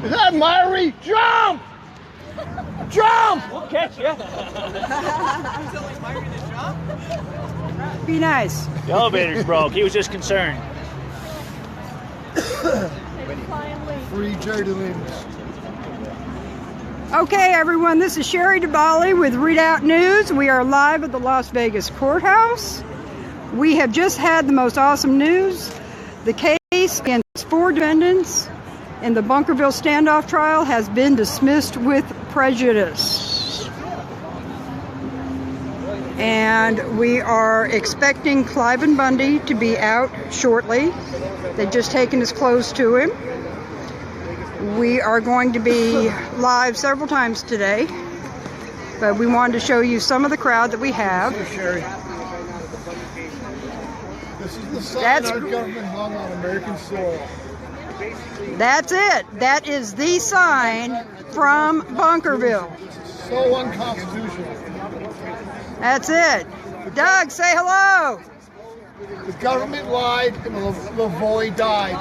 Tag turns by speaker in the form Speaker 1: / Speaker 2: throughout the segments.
Speaker 1: Is that Myrie? Jump! Jump!
Speaker 2: We'll catch you.
Speaker 3: Be nice.
Speaker 2: The elevator's broke. He was just concerned.
Speaker 1: Free Jerry Williams.
Speaker 3: Okay, everyone, this is Sherry DeBali with Readout News. We are live at the Las Vegas courthouse. We have just had the most awesome news. The case against 4 defendants in the Bunkerville Standoff Trial has been dismissed with prejudice. And we are expecting Cliven Bundy to be out shortly. They've just taken his clothes to him. We are going to be live several times today, but we wanted to show you some of the crowd that we have.
Speaker 1: Sherry. This is the sign our government hung on American soil.
Speaker 3: That's it. That is the sign from Bunkerville.
Speaker 1: So unconstitutional.
Speaker 3: That's it. Doug, say hello.
Speaker 1: The government lied and Lavoie died.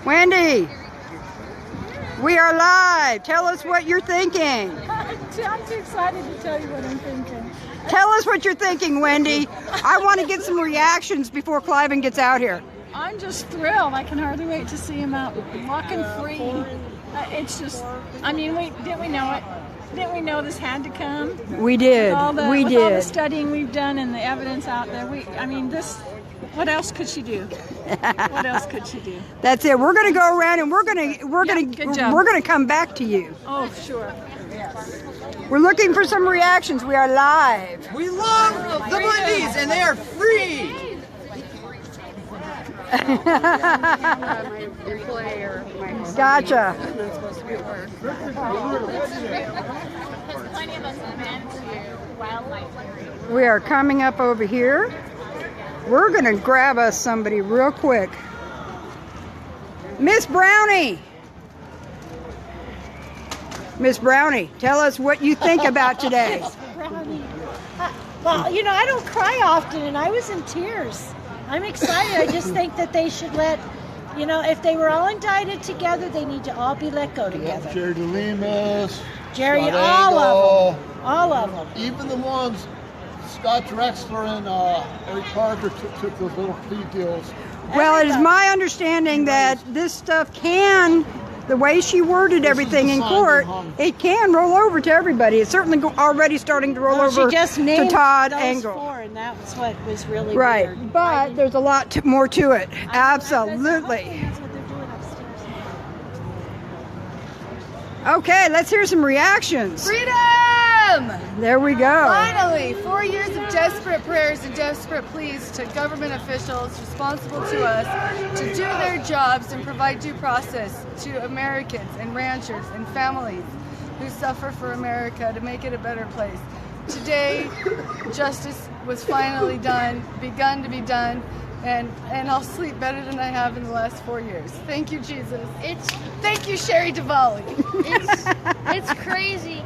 Speaker 3: Wendy, we are live. Tell us what you're thinking.
Speaker 4: I'm too excited to tell you what I'm thinking.
Speaker 3: Tell us what you're thinking, Wendy. I want to get some reactions before Cliven gets out here.
Speaker 4: I'm just thrilled. I can hardly wait to see him out walking free. It's just, I mean, didn't we know it? Didn't we know this had to come?
Speaker 3: We did.
Speaker 4: With all the
Speaker 3: did.
Speaker 4: studying we've done and the evidence out there. What else could she do? What else could she do?
Speaker 3: That's it. We're going to go around and we're going to come back to you.
Speaker 4: Oh, sure. Yes.
Speaker 3: We're looking for some reactions. We are live.
Speaker 5: We love the Bundys and they are free.
Speaker 3: Gotcha. We are coming up over here. We're going to grab us somebody real quick. Miss Brownie. Miss Brownie, tell us what you think about today.
Speaker 6: Brownie. Well, you know, I don't cry often, and I was in tears. I'm excited. I just think that they should let, you know, if they were all indicted together, they need to all be let go together.
Speaker 1: Jerry DeLemus,
Speaker 6: Jerry,
Speaker 1: Scott
Speaker 6: all
Speaker 1: Angle,
Speaker 6: of them. All of them.
Speaker 1: even the ones Scott Drexler and Eric Parker took those little plea deals.
Speaker 3: Well, it is my understanding that this stuff can, the way she worded everything in court, it can roll over to everybody. It's certainly already starting to roll over
Speaker 6: She just
Speaker 3: to
Speaker 6: named
Speaker 3: Todd
Speaker 6: those
Speaker 3: Engel.
Speaker 6: 4, and that was what was really
Speaker 3: Right,
Speaker 6: weird.
Speaker 3: but there's a lot more to it. Absolutely.
Speaker 6: That's what they're doing upstairs.
Speaker 3: Okay, let's hear some reactions.
Speaker 7: Freedom!
Speaker 3: There we go.
Speaker 7: Finally, 4 years of desperate prayers and desperate pleas to government officials responsible to us to do their jobs and provide due process to Americans and ranchers and families who suffer for America to make it a better place. Today, justice was finally done, begun to be done, and I'll sleep better than I have in the last 4 years. Thank you, Jesus. Thank you, Sherry DeBali.
Speaker 8: It's crazy.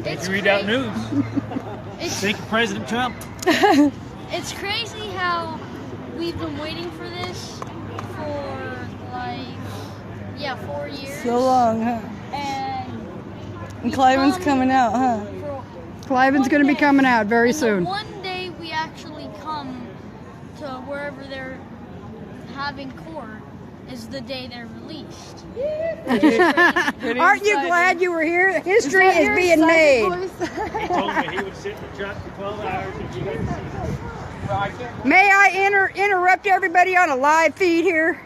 Speaker 2: It's Readout News. Thank you, President Trump.
Speaker 8: It's crazy how we've been waiting for this for 4 years.
Speaker 7: So long, huh?
Speaker 8: And
Speaker 7: Cliven's coming out, huh?
Speaker 3: Cliven's going to be coming out very
Speaker 8: and
Speaker 3: soon.
Speaker 8: The one day we actually come to wherever they're having court is the day they're released.
Speaker 3: Aren't you glad you were here? History is being made.
Speaker 2: He told me he would sit in the truck for 12 hours if you got to see.
Speaker 3: May I interrupt everybody on a live feed here?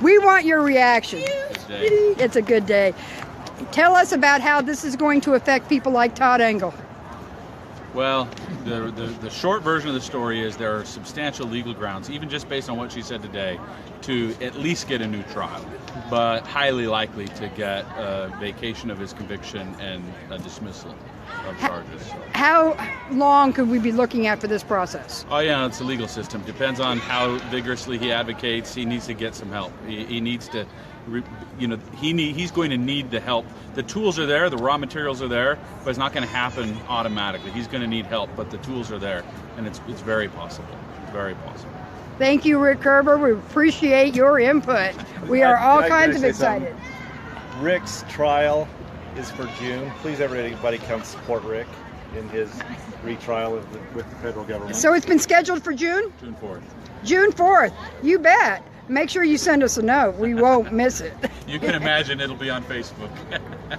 Speaker 3: We want your reaction. It's a good day. Tell us about how this is going to affect people like Todd Engel.
Speaker 9: Well, the short version of the story is there are substantial legal grounds, even just based on what she said today, to at least get a new trial, but highly likely to get a vacation of his conviction and a dismissal of charges.
Speaker 3: How long could we be looking at for this process?
Speaker 9: Oh yeah, it's the legal system. Depends on how vigorously he advocates. He needs to get some help. He needs to he's going to need the help. The tools are there, the raw materials are there, but it's not going to happen automatically. He's going to need help, but the tools are there, and it's very possible. Very possible.
Speaker 3: Thank you, Rick Kerber. We appreciate your input. We are all kinds of excited.
Speaker 10: Rick's trial is for June. Please, everybody, come support Rick in his retrial with the federal government.
Speaker 3: So it's been scheduled for June?
Speaker 9: June 4th.
Speaker 3: June 4th. You bet. Make sure you send us a note. We won't miss it.
Speaker 9: You can imagine it'll be on Facebook.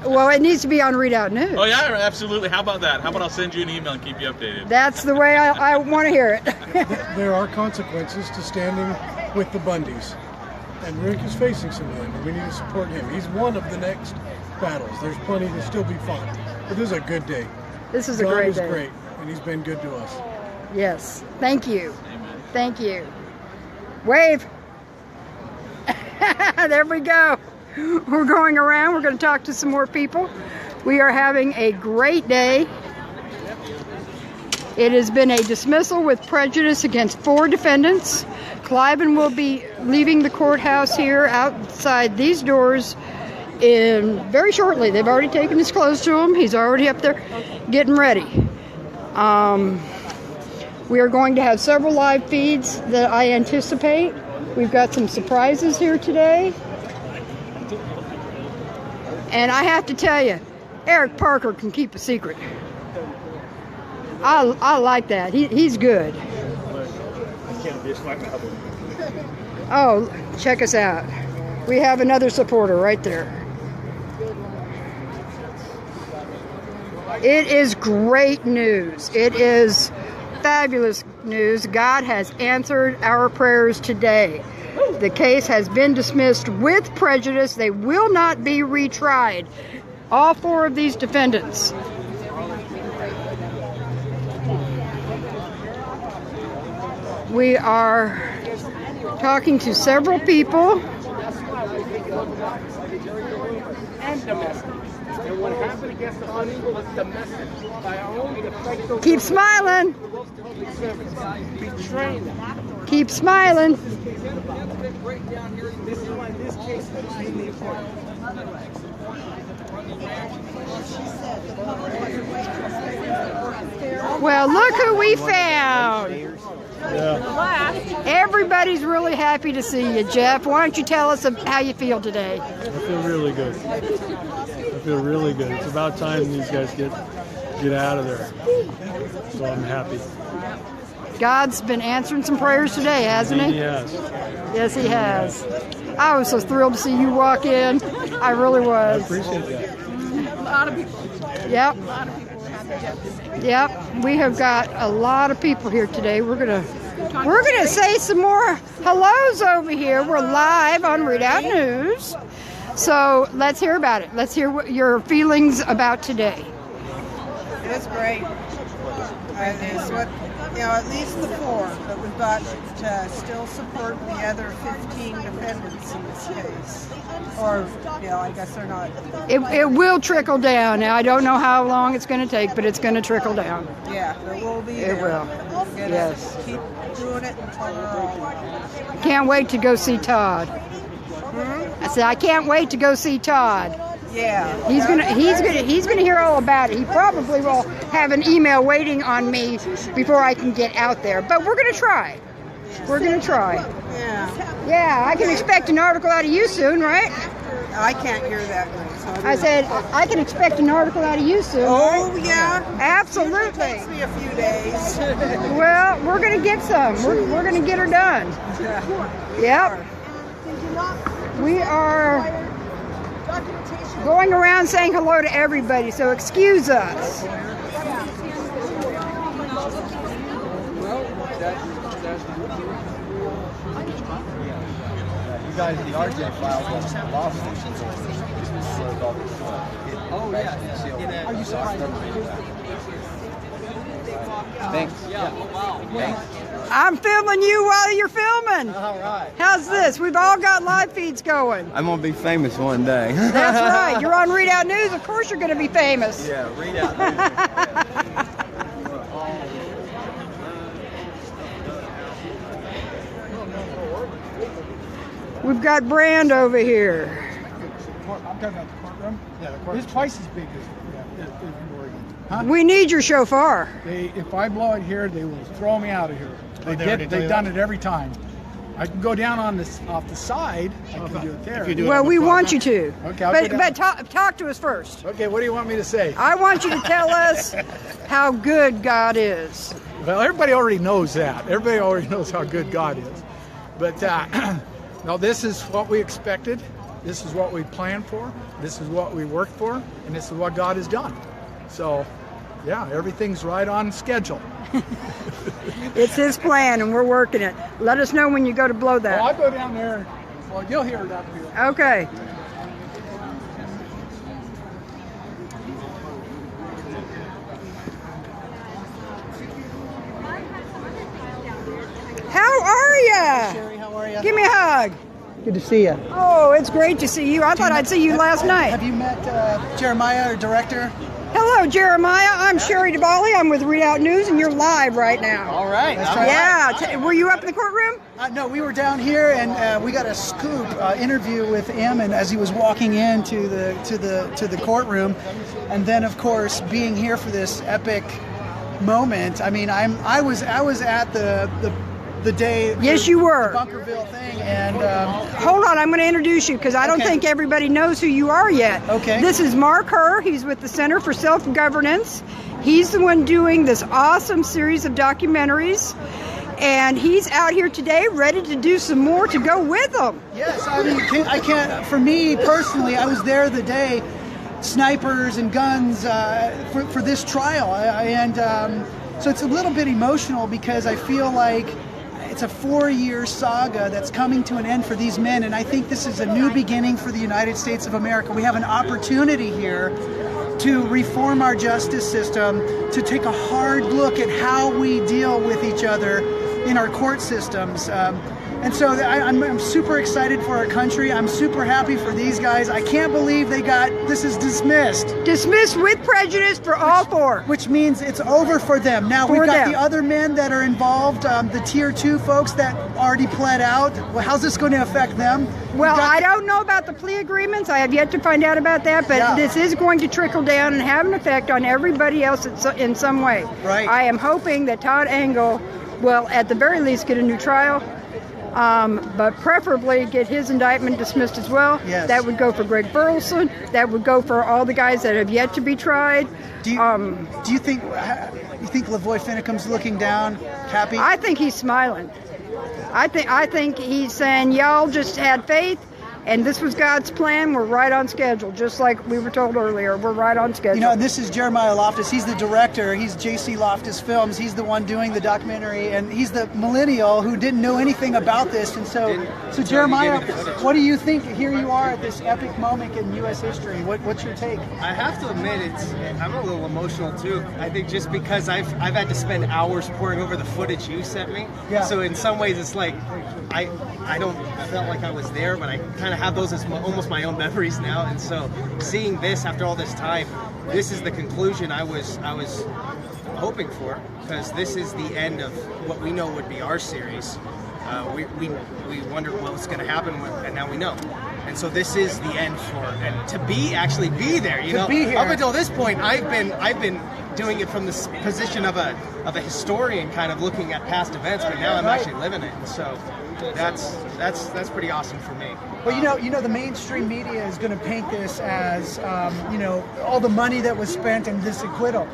Speaker 3: Well, it needs to be on Readout News.
Speaker 9: Oh, yeah, absolutely. How about that? How about I'll send you an email and keep you updated?
Speaker 3: That's the way I want to hear it.
Speaker 11: There are consequences to standing with the Bundys. And Rick is facing some of them, and we need to support him. He's one of the next battles. There's plenty to still be fought. But this is a good day.
Speaker 3: This is a great day.
Speaker 11: God is great, and he's been good to us.
Speaker 3: Yes. Thank you.
Speaker 9: Amen.
Speaker 3: Thank you. Wave. There we go. We're going around. We're going to talk to some more people. We are having a great day. It has been a dismissal with prejudice against 4 defendants. Cliven will be leaving the courthouse here outside these doors very shortly. They've already taken his clothes to him. He's already up there getting ready. We are going to have several live feeds that I anticipate. We've got some surprises here today. And I have to tell you, Eric Parker can keep a secret. I like that. He's good. Oh, check us out. We have another supporter right there. It is great news. It is fabulous news. God has answered our prayers today. The case has been dismissed with prejudice. They will not be retried. All 4 of these defendants. We are talking to several people.
Speaker 2: And domestic. And what happened against the Bundy was domestic. By our own effective.
Speaker 3: Keep smiling.
Speaker 2: Betraying them.
Speaker 3: Keep smiling.
Speaker 2: This is why this case is extremely important.
Speaker 3: Well, look who we found. Everybody's really happy to see you, Jeff. Why don't you tell us how you feel today?
Speaker 12: I feel really good. I feel really good. It's about time these guys get out of there. So I'm happy.
Speaker 3: God's been answering some prayers today, hasn't he?
Speaker 12: Yes.
Speaker 3: Yes, he has. I was so thrilled to see you walk in. I really was.
Speaker 12: I appreciate that.
Speaker 4: A lot of people.
Speaker 3: Yep.
Speaker 4: A lot of people were happy Jeff to see you.
Speaker 3: Yep. We have got a lot of people here today. We're gonna say some more hellos over here. We're live on Readout News. So let's hear about it. Let's hear what your feelings about today.
Speaker 13: It is great. It is what, at least the 4, but we've got to still support the other 15 defendants in this case. Or, I guess they're not.
Speaker 3: It will trickle down. Now, I don't know how long it's going to take, but it's going to trickle down.
Speaker 13: Yeah, it will be
Speaker 3: It
Speaker 13: there.
Speaker 3: will.
Speaker 13: Get
Speaker 3: Yes.
Speaker 13: us, keep doing it until they're all.
Speaker 3: Can't wait to go see Todd. I said I can't wait to go see Todd.
Speaker 13: Yeah.
Speaker 3: He's gonna hear all about it. He probably will have an email waiting on me before I can get out there. But we're gonna try. We're gonna try.
Speaker 13: Yeah.
Speaker 3: Yeah, I can expect an article out of you soon, right?
Speaker 13: I can't hear that great. So
Speaker 3: I said I can expect an article out of you soon.
Speaker 13: Oh,
Speaker 3: right?
Speaker 13: yeah.
Speaker 3: Absolutely.
Speaker 13: It takes me a few days.
Speaker 3: Well, we're gonna get some. We're gonna get her done. Yep. We are going around saying hello to everybody, so excuse us.
Speaker 5: You guys, the RJ filed on law stations. Oh, yeah. Are you surprised? Thanks. Yeah. Wow. Thanks.
Speaker 3: I'm filming you while you're filming.
Speaker 5: All right.
Speaker 3: How's this? We've all got live feeds going.
Speaker 5: I'm going to be famous one day.
Speaker 3: That's right. You're on Readout News. Of course you're going to be famous.
Speaker 5: Yeah, Readout News.
Speaker 3: We've got Brand over here.
Speaker 14: I'm talking about the courtroom. Yeah, the courtroom. It's twice as big as Oregon. Huh?
Speaker 3: We need your shofar.
Speaker 14: If I blow it here, they will throw me out of here. They've done it every time. I can go down on this off the side. I can do it there.
Speaker 3: Well, we want you to.
Speaker 14: Okay,
Speaker 3: but talk to us first.
Speaker 14: Okay, what do you want me to say?
Speaker 3: I want you to tell us how good God is.
Speaker 14: Well, everybody already knows that. Everybody already knows how good God is. But no, this is what we expected. This is what we planned for. This is what we worked for, and this is what God has done. So, yeah, everything's right on schedule.
Speaker 3: It's His plan, and we're working it. Let us know when you go to blow that.
Speaker 14: Oh, I'll go down there. Well, you'll hear it up here.
Speaker 3: Okay. How are ya?
Speaker 15: Sherry, how are you?
Speaker 3: Give me a hug.
Speaker 15: Good to see you.
Speaker 3: Oh, it's great to see you. I thought I'd see you last night.
Speaker 15: Have you met Jeremiah, our director?
Speaker 3: Hello, Jeremiah. I'm Sherry DeBali. I'm with Readout News, and you're live right now.
Speaker 15: All right.
Speaker 3: Yeah. Were you up in the courtroom?
Speaker 15: No, we were down here, and we got a scoop interview with him, and as he was walking into the courtroom, and then of course being here for this epic moment. I mean, I was at the day.
Speaker 3: Yes, you were.
Speaker 15: The Bunkerville thing, and
Speaker 3: hold on, I'm going to introduce you because I don't think everybody knows who you are yet.
Speaker 15: Okay.
Speaker 3: This is Mark Herr. He's with the Center for Self-Governance. He's the one doing this awesome series of documentaries, and he's out here today ready to do some more to go with them.
Speaker 15: Yes, I mean, I can't. For me personally, I was there the day. Snipers and guns for this trial, so it's a little bit emotional because I feel like it's a 4-year saga that's coming to an end for these men, and I think this is a new beginning for the United States of America. We have an opportunity here to reform our justice system, to take a hard look at how we deal with each other in our court systems. And so I'm super excited for our country. I'm super happy for these guys. I can't believe this is dismissed.
Speaker 3: Dismissed with prejudice for all four.
Speaker 15: Which means it's over for them. Now we've got the other men that are involved, the tier 2 folks that already pled out. Well, how's this going to affect them?
Speaker 3: Well, I don't know about the plea agreements. I have yet to find out about that, but this is going to trickle down and have an effect on everybody else in some way.
Speaker 15: Right.
Speaker 3: I am hoping that Todd Engel will, at the very least, get a new trial. But preferably get his indictment dismissed as well.
Speaker 15: Yes.
Speaker 3: That would go for Greg Burleson. That would go for all the guys that have yet to be tried.
Speaker 15: Do you think Lavoy Finicum's looking down, happy?
Speaker 3: I think he's smiling. I think he's saying, y'all just had faith, and this was God's plan. We're right on schedule, just like we were told earlier. We're right on schedule.
Speaker 15: You know, this is Jeremiah Loftus. He's the director. He's J.C. Loftus Films. He's the one doing the documentary, and he's the millennial who didn't know anything about this. And so Jeremiah, what do you think? Here you are at this epic moment in U.S. history. What's your take?
Speaker 16: I have to admit, I'm a little emotional too. I think just because I've had to spend hours poring over the footage you sent me.
Speaker 15: Yeah.
Speaker 16: So in some ways, it's like I don't felt like I was there, but I kind of have those as almost my own memories now. And so seeing this after all this time, this is the conclusion I was hoping for, because this is the end of what we know would be our series. We wondered what was going to happen, and now we know. And so this is the end and to actually be there. You know, up until this point, I've been doing it from this position of a historian, kind of looking at past events, but now I'm actually living it. And so that's pretty awesome for me.
Speaker 15: Well, you know, the mainstream media is going to paint this as all the money that was spent in this acquittal.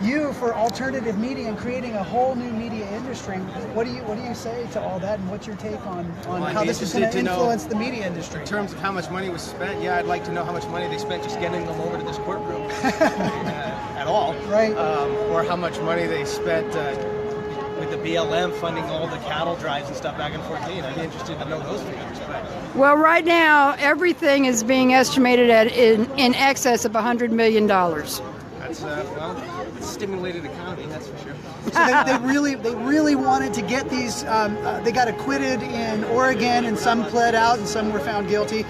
Speaker 15: You, for alternative media and creating a whole new media industry, what do you say to all that, and what's your take on how this is going to influence the media industry?
Speaker 16: In terms of how much money was spent, yeah, I'd like to know how much money they spent just getting them over to this courtroom at all.
Speaker 15: Right.
Speaker 16: Or how much money they spent with the BLM funding all the cattle drives and stuff back in 2014. I'd be interested to know those figures.
Speaker 3: Well, right now, everything is being estimated at in excess of $100 million.
Speaker 16: That's it's a stimulated economy, that's for sure.
Speaker 15: So they really wanted to get these. They got acquitted in Oregon, and some pled out, and some were found guilty.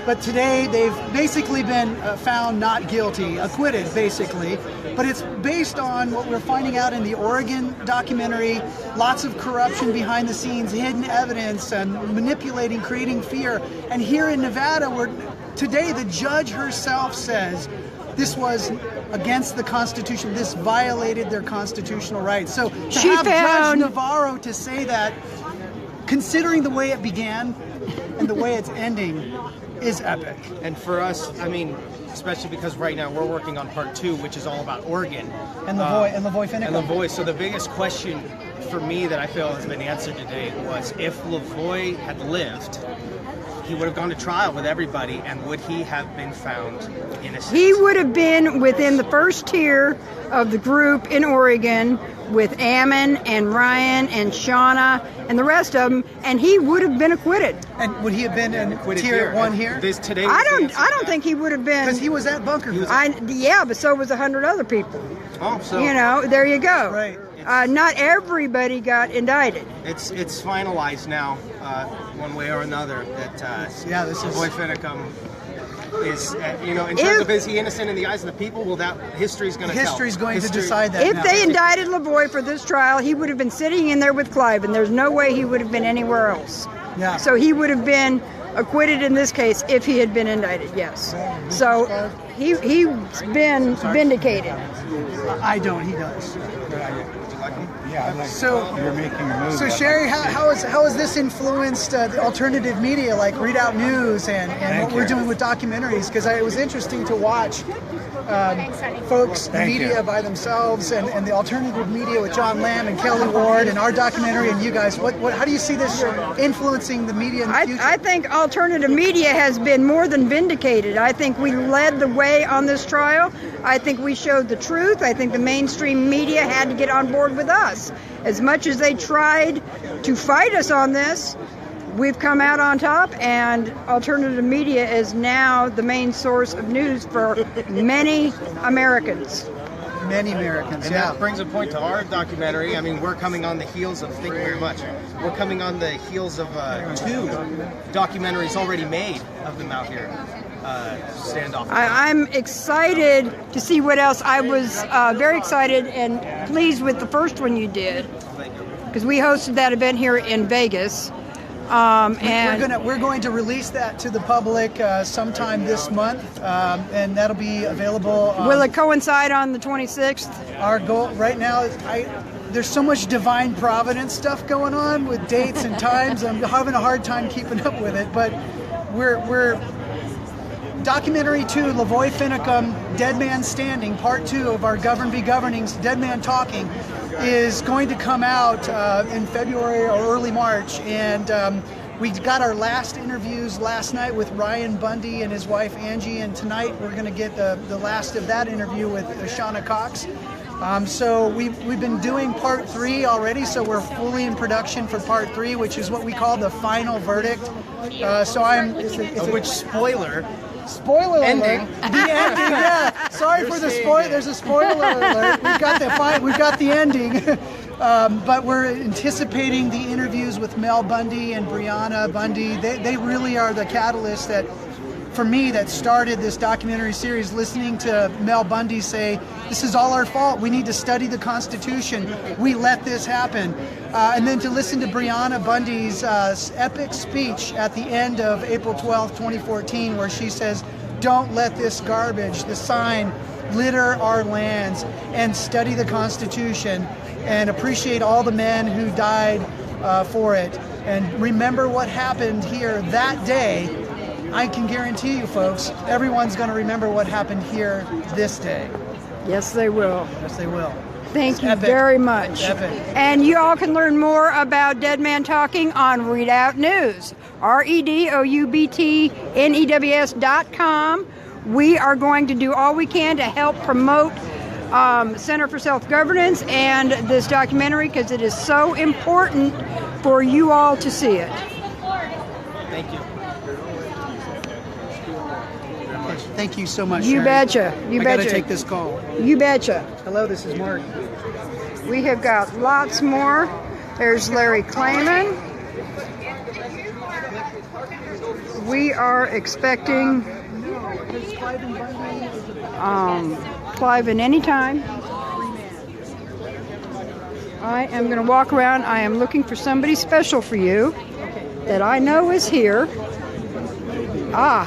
Speaker 15: But today they've basically been found not guilty, acquitted basically. but it's based on what we're finding out in the Oregon documentary. Lots of corruption behind the scenes, hidden evidence, and manipulating, creating fear. And here in Nevada, today the judge herself says this was against the Constitution. This violated their constitutional rights. So to have Judge Navarro to say that, considering the way it began and the way it's ending, is epic.
Speaker 16: And for us, I mean, especially because right now we're working on part 2, which is all about Oregon.
Speaker 15: And Lavoy Finicum.
Speaker 16: And Lavoy. So the biggest question for me that I feel has been answered today was, if Lavoy had lived, he would have gone to trial with everybody, and would he have been found innocent?
Speaker 3: He would have been within the first tier of the group in Oregon with Ammon and Ryan and Shauna and the rest of them, and he would have been acquitted.
Speaker 15: And would he have been in tier 1 here?
Speaker 3: I don't think he would have been,
Speaker 15: because he was at Bunkerville.
Speaker 3: Yeah, but so was 100 other people.
Speaker 16: Oh, so
Speaker 3: you know, there you go.
Speaker 15: Right.
Speaker 3: Not everybody got indicted.
Speaker 16: It's finalized now, one way or another, that
Speaker 15: this is
Speaker 16: Lavoy Finicum is, in terms of, is he innocent in the eyes of the people? Well, that history's going to tell.
Speaker 15: History's going to decide that.
Speaker 3: If they indicted Lavoy for this trial, he would have been sitting in there with Cliven. There's no way he would have been anywhere else.
Speaker 15: Yeah.
Speaker 3: So he would have been acquitted in this case if he had been indicted, yes. So he's been vindicated.
Speaker 15: I don't, he does.
Speaker 5: Yeah,
Speaker 15: so
Speaker 5: you're making a move.
Speaker 15: So Sherry, how has this influenced the alternative media like Readout News and what we're doing with documentaries? Because it was interesting to watch folks, media by themselves, and the alternative media with John Lamb and Kelly Ward and our documentary and you guys. How do you see this influencing the media in the future?
Speaker 3: I think alternative media has been more than vindicated. I think we led the way on this trial. I think we showed the truth. I think the mainstream media had to get on board with us. As much as they tried to fight us on this, we've come out on top, and alternative media is now the main source of news for many Americans.
Speaker 15: Many Americans,
Speaker 16: and that brings a point to our documentary. I mean, we're coming on the heels of, thank you very much, we're coming on the heels of 2 documentaries already made of them out here. Standoff.
Speaker 3: I'm excited to see what else. I was very excited and pleased with the first one you did, because we hosted that event here in Vegas. And
Speaker 15: we're going to release that to the public sometime this month, and that'll be available.
Speaker 3: Will it coincide on the 26th?
Speaker 15: Our goal right now is there's so much divine providence stuff going on with dates and times. I'm having a hard time keeping up with it, but we're documentary 2, Lavoy Finicum, Dead Man Standing, part 2 of our Govern Be Governing's Dead Man Talking, is going to come out in February or early March, and we got our last interviews last night with Ryan Bundy and his wife Angie, and tonight we're going to get the last of that interview with Shauna Cox. So we've been doing part 3 already, so we're fully in production for part 3, which is what we call the final verdict.
Speaker 16: Which spoiler
Speaker 15: ending. The ending, yeah. Sorry for the spoiler. There's a spoiler alert. We've got the ending. But we're anticipating the interviews with Mel Bundy and Brianna Bundy. They really are the catalyst that, for me, that started this documentary series. Listening to Mel Bundy say, "This is all our fault. We need to study the Constitution. We let this happen." And then to listen to Brianna Bundy's epic speech at the end of April 12, 2014, where she says, "Don't let this garbage, the sign, litter our lands, and study the Constitution, and appreciate all the men who died for it. And remember what happened here that day." I can guarantee you, folks, everyone's going to remember what happened here this day.
Speaker 3: Yes, they will.
Speaker 15: Yes, they will.
Speaker 3: Thank you very much.
Speaker 15: Epic.
Speaker 3: And you all can learn more about Dead Man Talking on Readout News, REDOUBTNEWS.com. We are going to do all we can to help promote Center for Self-Governance and this documentary, because it is so important for you all to see it.
Speaker 16: Thank you.
Speaker 15: Thank you so much,
Speaker 3: You
Speaker 15: Sherry.
Speaker 3: betcha. You
Speaker 15: I
Speaker 3: betcha.
Speaker 15: gotta take this call.
Speaker 3: You betcha.
Speaker 15: Hello, this is Mark.
Speaker 3: We have got lots more. There's Larry Clayman. We are expecting Cliven anytime. I am going to walk around. I am looking for somebody special for you that I know is here. Ah,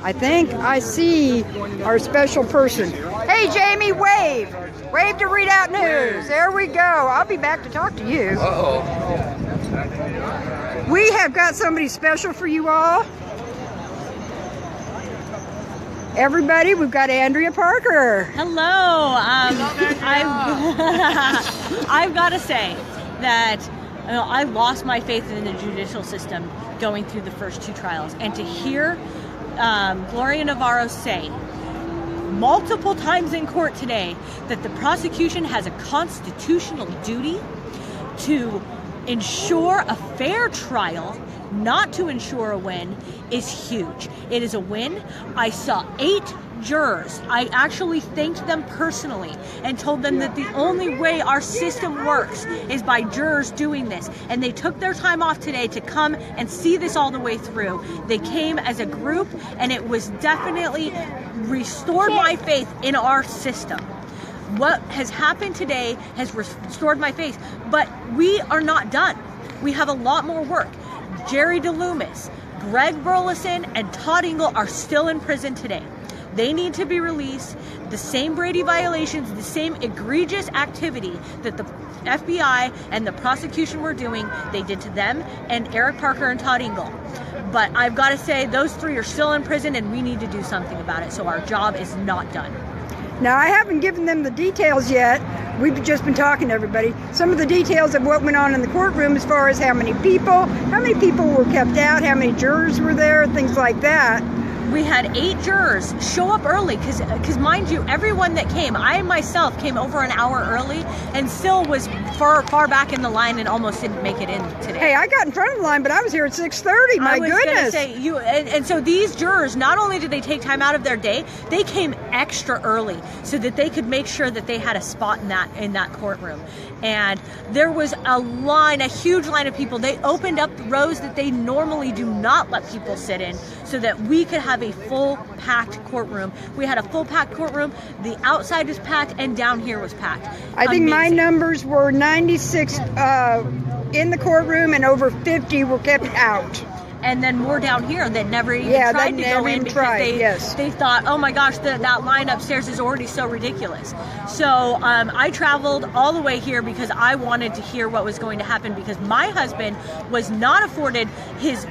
Speaker 3: I think I see our special person. Hey, Jamie, wave. Wave to Read Out News. There we go. I'll be back to talk to you.
Speaker 17: Uh-oh.
Speaker 3: We have got somebody special for you all. Everybody, we've got Andrea Parker.
Speaker 18: Hello. I've got to say that I lost my faith in the judicial system going through the first 2 trials. And to hear Gloria Navarro say multiple times in court today that the prosecution has a constitutional duty to ensure a fair trial, not to ensure a win, is huge. It is a win. I saw 8 jurors. I actually thanked them personally and told them that the only way our system works is by jurors doing this. And they took their time off today to come and see this all the way through. They came as a group, and it was definitely restored my faith in our system. What has happened today has restored my faith, but we are not done. We have a lot more work. Jerry DeLoomis, Greg Burleson, and Todd Engel are still in prison today. They need to be released. The same Brady violations, the same egregious activity that the FBI and the prosecution were doing, they did to them and Eric Parker and Todd Engel. But I've got to say, those 3 are still in prison, and we need to do something about it, so our job is not done.
Speaker 3: Now, I haven't given them the details yet. We've just been talking to everybody. Some of the details of what went on in the courtroom as far as how many people were kept out, how many jurors were there, things like that.
Speaker 18: We had 8 jurors show up early because mind you, everyone that came, I myself came over an hour early and still was far back in the line and almost didn't make it in today.
Speaker 3: Hey, I got in front of the line, but I was here at 6:30. My goodness.
Speaker 18: I was going to say, and so these jurors, not only did they take time out of their day, they came extra early so that they could make sure that they had a spot in that courtroom. And there was a huge line of people. They opened up the rows that they normally do not let people sit in so that we could have a full packed courtroom. We had a full packed courtroom. The outside was packed and down here was packed.
Speaker 3: I think my numbers were 96 in the courtroom and over 50 were kept out.
Speaker 18: And then more down here that never even tried to go in because they thought, oh my gosh, that line upstairs is already so ridiculous. So I traveled all the way here because I wanted to hear what was going to happen, because my husband was not afforded his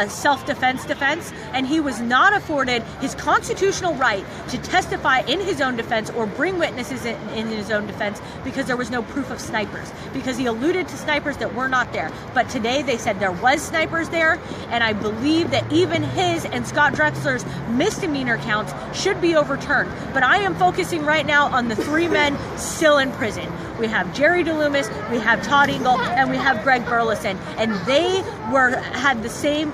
Speaker 18: self-defense and he was not afforded his constitutional right to testify in his own defense or bring witnesses in his own defense because there was no proof of snipers, because he alluded to snipers that were not there. But today they said there was snipers there, and I believe that even his and Scott Drexler's misdemeanor counts should be overturned. But I am focusing right now on the 3 men still in prison. We have Jerry DeLoomis, we have Todd Engel, and we have Greg Burleson, and they had the same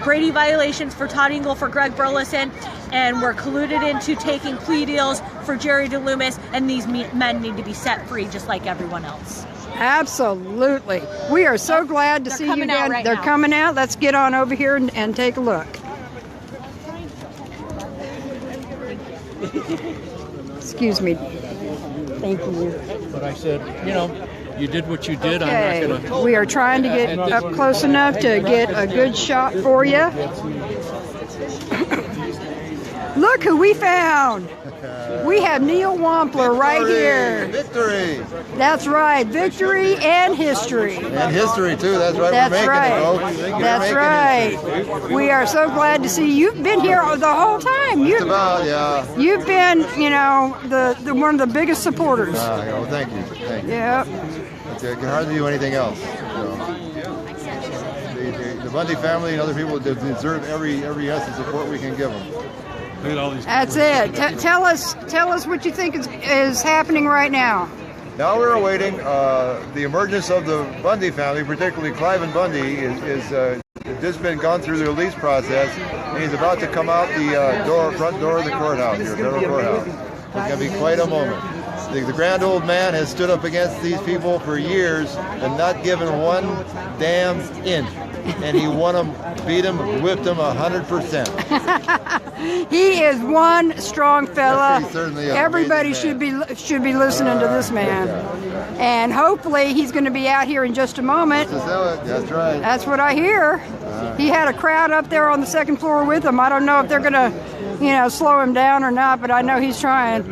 Speaker 18: Brady violations for Todd Engel, for Greg Burleson, and were colluded into taking plea deals for Jerry DeLoomis, and these men need to be set free just like everyone else.
Speaker 3: Absolutely. We are so glad to see you down. They're coming out. Let's get on over here and take a look. Excuse me. Thank you.
Speaker 19: But I said, you did what you did.
Speaker 3: Okay.
Speaker 19: I'm not going to.
Speaker 3: We are trying to get up close enough to get a good shot for you. Look who we found. We have Neil Wampler right here.
Speaker 17: Victory.
Speaker 3: That's right. Victory and history.
Speaker 17: And history, too. That's right.
Speaker 3: That's
Speaker 17: We're
Speaker 3: right.
Speaker 17: making it,
Speaker 3: That's right. We are so glad to see you. You've been here the whole time.
Speaker 17: Just about, yeah.
Speaker 3: You've been, the one of the biggest supporters.
Speaker 17: Well, thank you. Thank you.
Speaker 3: Yeah.
Speaker 17: I can hardly do anything else. The Bundy family and other people deserve every ounce of support we can give them.
Speaker 3: That's it. Tell us what you think is happening right now.
Speaker 17: Now we're awaiting the emergence of the Bundy family, particularly Cliven Bundy, is just been gone through the release process, and he's about to come out the front door of the courthouse here, federal courthouse. It's going to be quite a moment. The grand old man has stood up against these people for years and not given one damn inch. And he won them, beat them, whipped them 100%.
Speaker 3: He is one strong fella.
Speaker 17: Yes, he's certainly an
Speaker 3: Everybody
Speaker 17: amazing
Speaker 3: should be listening to this man. And hopefully he's going to be out here in just a moment.
Speaker 17: That's right.
Speaker 3: That's what I hear. He had a crowd up there on the second floor with him. I don't know if they're going to, slow him down or not, but I know he's trying.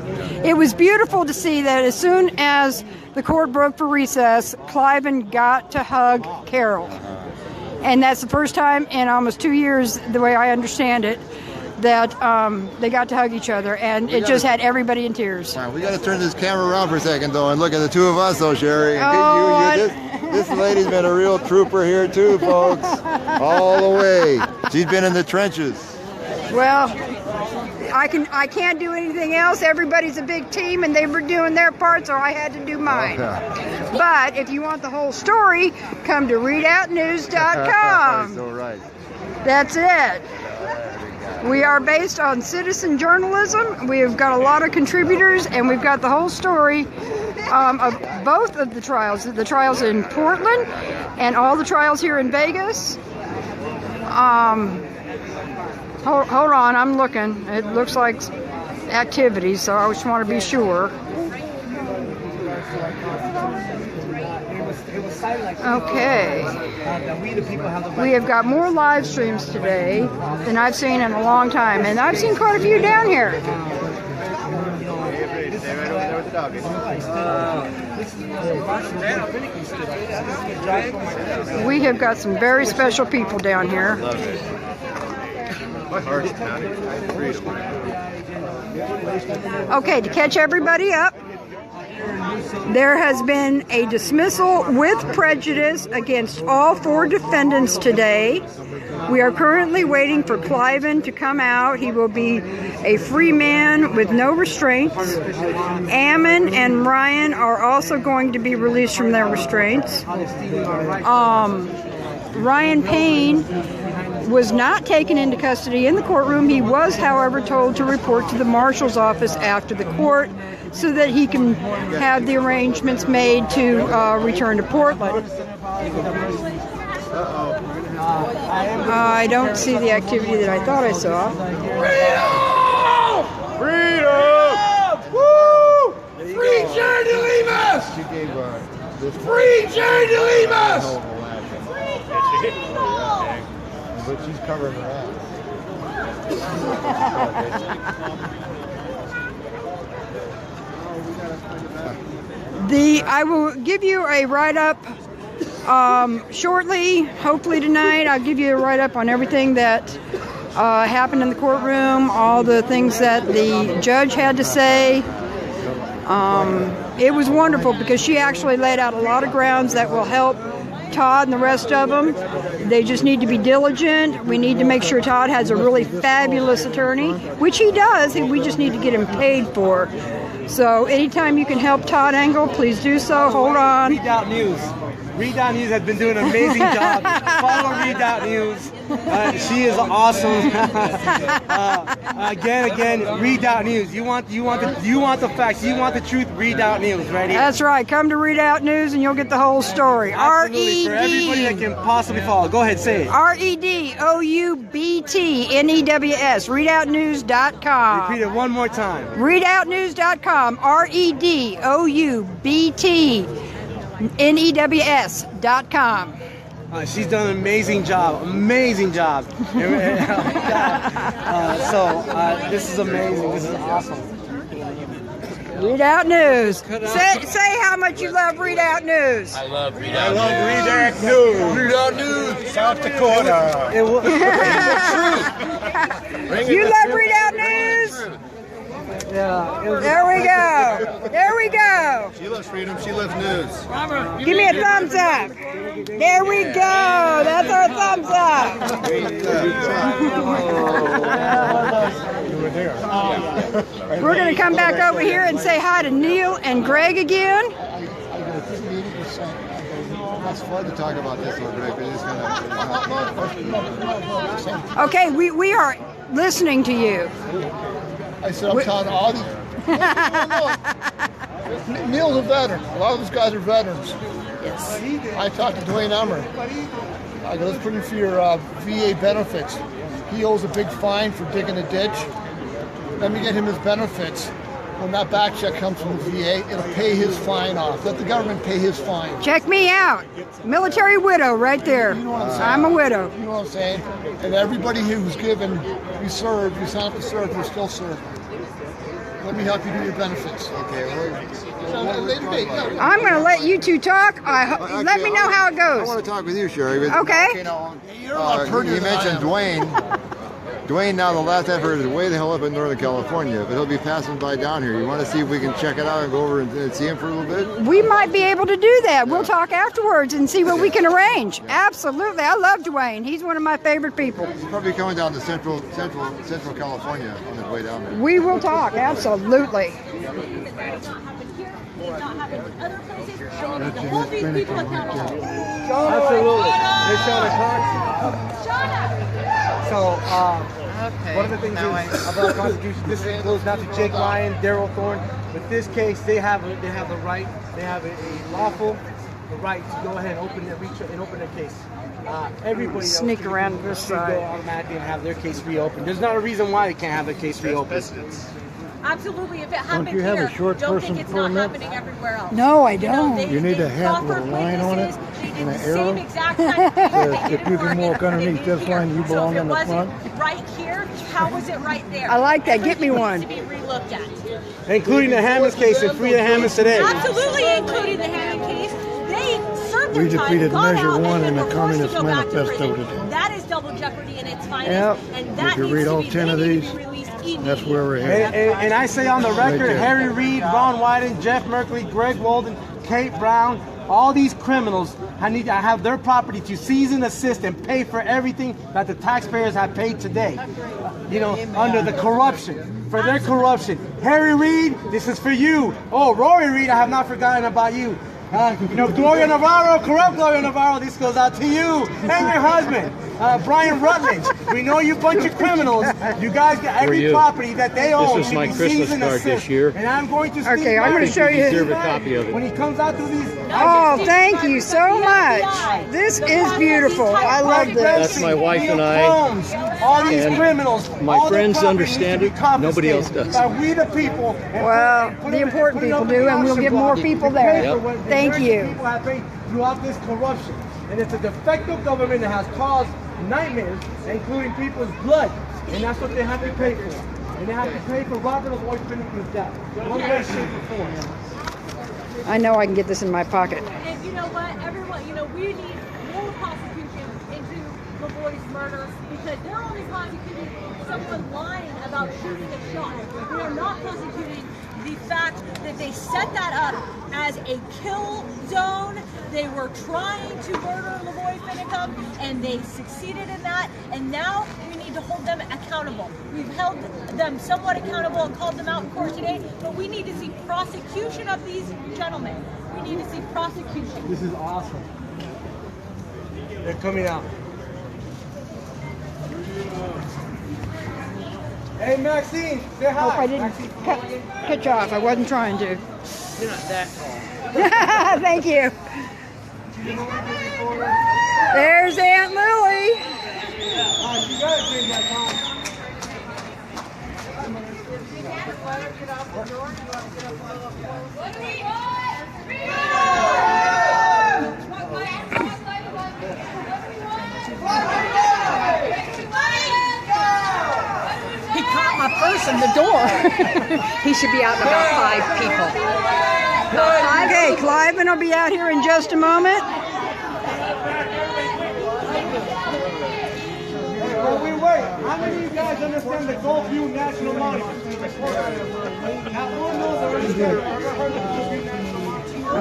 Speaker 3: It was beautiful to see that as soon as the court broke for recess, Cliven got to hug Carol. And that's the first time in almost 2 years, the way I understand it, that they got to hug each other, and it just had everybody in tears.
Speaker 17: We got to turn this camera around for a second, though, and look at the two of us, though, Sherry. This lady's been a real trooper here, too, folks, all the way. She's been in the trenches.
Speaker 3: Well, I can't do anything else. Everybody's a big team, and they were doing their part, so I had to do mine. But if you want the whole story, come to readoutnews.com.
Speaker 17: So right.
Speaker 3: That's it. We are based on citizen journalism. We've got a lot of contributors, and we've got the whole story of both of the trials in Portland and all the trials here in Vegas. Hold on, I'm looking. It looks like activities, so I just want to be sure. Okay. We have got more live streams today than I've seen in a long time, and I've seen quite a few down here. We have got some very special people down here.
Speaker 17: My heart's pounding.
Speaker 3: Okay, to catch everybody up, there has been a dismissal with prejudice against all 4 defendants today. We are currently waiting for Cliven to come out. He will be a free man with no restraints. Ammon and Ryan are also going to be released from their restraints. Ryan Payne was not taken into custody in the courtroom. He was, however, told to report to the marshal's office after the court so that he can have the arrangements made to return to Portland. I don't see the activity that I thought I saw.
Speaker 2: Freedom! Woo! Free Jerry DeLemus! Free Jerry DeLemus!
Speaker 17: But she's covering her
Speaker 3: I will give you a write-up shortly, hopefully tonight. I'll give you a write-up on everything that happened in the courtroom, all the things that the judge had to say. It was wonderful because she actually laid out a lot of grounds that will help Todd and the rest of them. They just need to be diligent. We need to make sure Todd has a really fabulous attorney, which he does. We just need to get him paid for. So anytime you can help Todd Engel, please do so. Hold on.
Speaker 20: Redoubt News. Redoubt News has been doing an amazing job. Follow Redoubt News. She is awesome. Again, Redoubt News. You want the facts. You want the truth. Redoubt News, right here.
Speaker 3: That's right. Come to Redoubt News and you'll get the whole story.
Speaker 20: Absolutely, for everybody that can possibly follow. Go ahead, say it.
Speaker 3: REDOUBTNEWS. Readoutnews.com.
Speaker 20: Repeat it one more time.
Speaker 3: Readoutnews.com. REDOUBTNEWS.com.
Speaker 20: She's done an amazing job. Amazing job. This is amazing. This is awesome.
Speaker 3: Readout News. Say how much you love Readout News.
Speaker 2: I love Readout News. Readout News. South Dakota.
Speaker 3: You love Readout News? There we go. There we go.
Speaker 17: She loves freedom. She loves news.
Speaker 3: Give me a thumbs up. There we go. That's our thumbs up. We're going to come back over here and say hi to Neil and Greg again.
Speaker 17: It's fun to talk about this one, Greg, but it's going to...
Speaker 3: Okay, we are listening to you.
Speaker 1: I said, I'm telling all these... Neil's a veteran. A lot of those guys are veterans.
Speaker 6: Yes.
Speaker 1: I talked to Dwayne Emmer. I go, let's put in for your VA benefits. He owes a big fine for digging a ditch. Let me get him his benefits. When that back check comes from the VA, it'll pay his fine off. Let the government pay his fine.
Speaker 3: Check me out. Military widow right there.
Speaker 1: You know what I'm saying?
Speaker 3: I'm a widow.
Speaker 1: You know what I'm saying? And everybody who's given, you serve, you sign up to serve, you're still serving. Let me help you do your benefits.
Speaker 17: Okay.
Speaker 3: I'm going to let you two talk. Let me know how it
Speaker 17: I
Speaker 3: goes.
Speaker 17: want to talk with you, Sherry.
Speaker 3: Okay.
Speaker 17: You mentioned Dwayne. Dwayne, now the last I've heard is way the hell up in Northern California, but he'll be passing by down here. You want to see if we can check it out and go over and see him for a little bit?
Speaker 3: We might be able to do that. We'll talk afterwards and see what we can arrange. Absolutely. I love Dwayne. He's one of my favorite people.
Speaker 17: He's probably coming down to Central California on his way down there.
Speaker 3: We will talk. Absolutely.
Speaker 20: Absolutely. They showed So, one of the things about the Constitution, this goes down to Jake Ryan, Darrell Thorne. With this case, they have the right, they have a lawful right to go ahead and open their case. Everybody
Speaker 3: sneak around this
Speaker 20: should
Speaker 3: side.
Speaker 20: go automatically and have their case reopened. There's not a reason why they can't have their case reopened.
Speaker 21: Absolutely. If it happened
Speaker 11: you have
Speaker 21: here,
Speaker 11: a short
Speaker 21: don't
Speaker 11: person
Speaker 21: think it's not
Speaker 11: permit?
Speaker 21: happening everywhere else.
Speaker 3: No, I don't.
Speaker 11: You need a hat with a line on it and an arrow. So if you can walk underneath this line, you belong in the front.
Speaker 21: Right here, how was it right there?
Speaker 3: I like that. Get me one.
Speaker 21: To be relooked at.
Speaker 20: Including the Hammonds case and free the Hammonds today.
Speaker 21: Absolutely, including the Hammond case. They served their
Speaker 11: We
Speaker 21: time,
Speaker 11: defeated
Speaker 21: got
Speaker 11: Measure
Speaker 21: out, and
Speaker 11: 1
Speaker 21: then
Speaker 11: in the
Speaker 21: were forced to
Speaker 11: Communist
Speaker 21: go back to
Speaker 11: Manifesto
Speaker 21: prison.
Speaker 11: today.
Speaker 21: That is double jeopardy in its finest,
Speaker 11: Yep.
Speaker 21: and that
Speaker 11: If you
Speaker 21: needs
Speaker 11: read
Speaker 21: to
Speaker 11: all
Speaker 21: be,
Speaker 11: 10 of
Speaker 21: they need to
Speaker 11: these,
Speaker 21: be released
Speaker 11: that's
Speaker 21: immediately.
Speaker 11: where we're headed.
Speaker 20: And I say on the record,
Speaker 11: there.
Speaker 20: Harry Reid, Ron Wyden, Jeff Merkley, Greg Walden, Kate Brown, all these criminals need to have their property to seize and assist and pay for everything that the taxpayers have paid today. Under the corruption, for their corruption. Harry Reid, this is for you. Oh, Rory Reid, I have not forgotten about you. Gloria Navarro, corrupt Gloria Navarro, this goes out to you and your husband, Brian Rutledge. We know you bunch of criminals. You guys get every property that they own.
Speaker 19: This is my Christmas card this year.
Speaker 20: And I'm going to
Speaker 3: Okay, I'm going to show you.
Speaker 19: Deserve a copy of it.
Speaker 20: When he comes out to these...
Speaker 3: Oh, thank you so much. This is beautiful. I love this.
Speaker 19: That's my wife and I.
Speaker 20: All these
Speaker 19: And
Speaker 20: criminals.
Speaker 19: my
Speaker 20: all
Speaker 19: friends
Speaker 20: their property
Speaker 19: understand
Speaker 20: needs to be
Speaker 19: it. Nobody else does.
Speaker 20: confiscated by we the people.
Speaker 3: Well, the important people do, and we'll get more people there. Thank you.
Speaker 20: People have paid throughout this corruption. And it's a defective government that has caused nightmares, including people's blood. And that's what they have to pay for. And they have to pay for Robert Lloyd Finnegan's death. One way, shape, or form.
Speaker 3: I know I can get this in my pocket.
Speaker 21: And you know what, everyone, we need more prosecution into LaVoy's murders because they're only prosecuting someone lying about shooting a shot. We are not prosecuting the fact that they set that up as a kill zone. They were trying to murder LaVoy Finnegum, and they succeeded in that. And now we need to hold them accountable. We've held them somewhat accountable and called them out in court today, but we need to see prosecution of these gentlemen. We need to see prosecution.
Speaker 20: This is awesome. They're coming out. Hey, Maxine, say hi.
Speaker 3: Hope I didn't cut you off. I wasn't trying to.
Speaker 20: You're not that tall.
Speaker 3: Thank you. There's Aunt Lily.
Speaker 22: He caught my purse in the door. He should be out in about 5 people.
Speaker 3: Okay, Cliven will be out here in just a moment.
Speaker 20: While we wait, how many of you guys understand the Gulfview National Monument?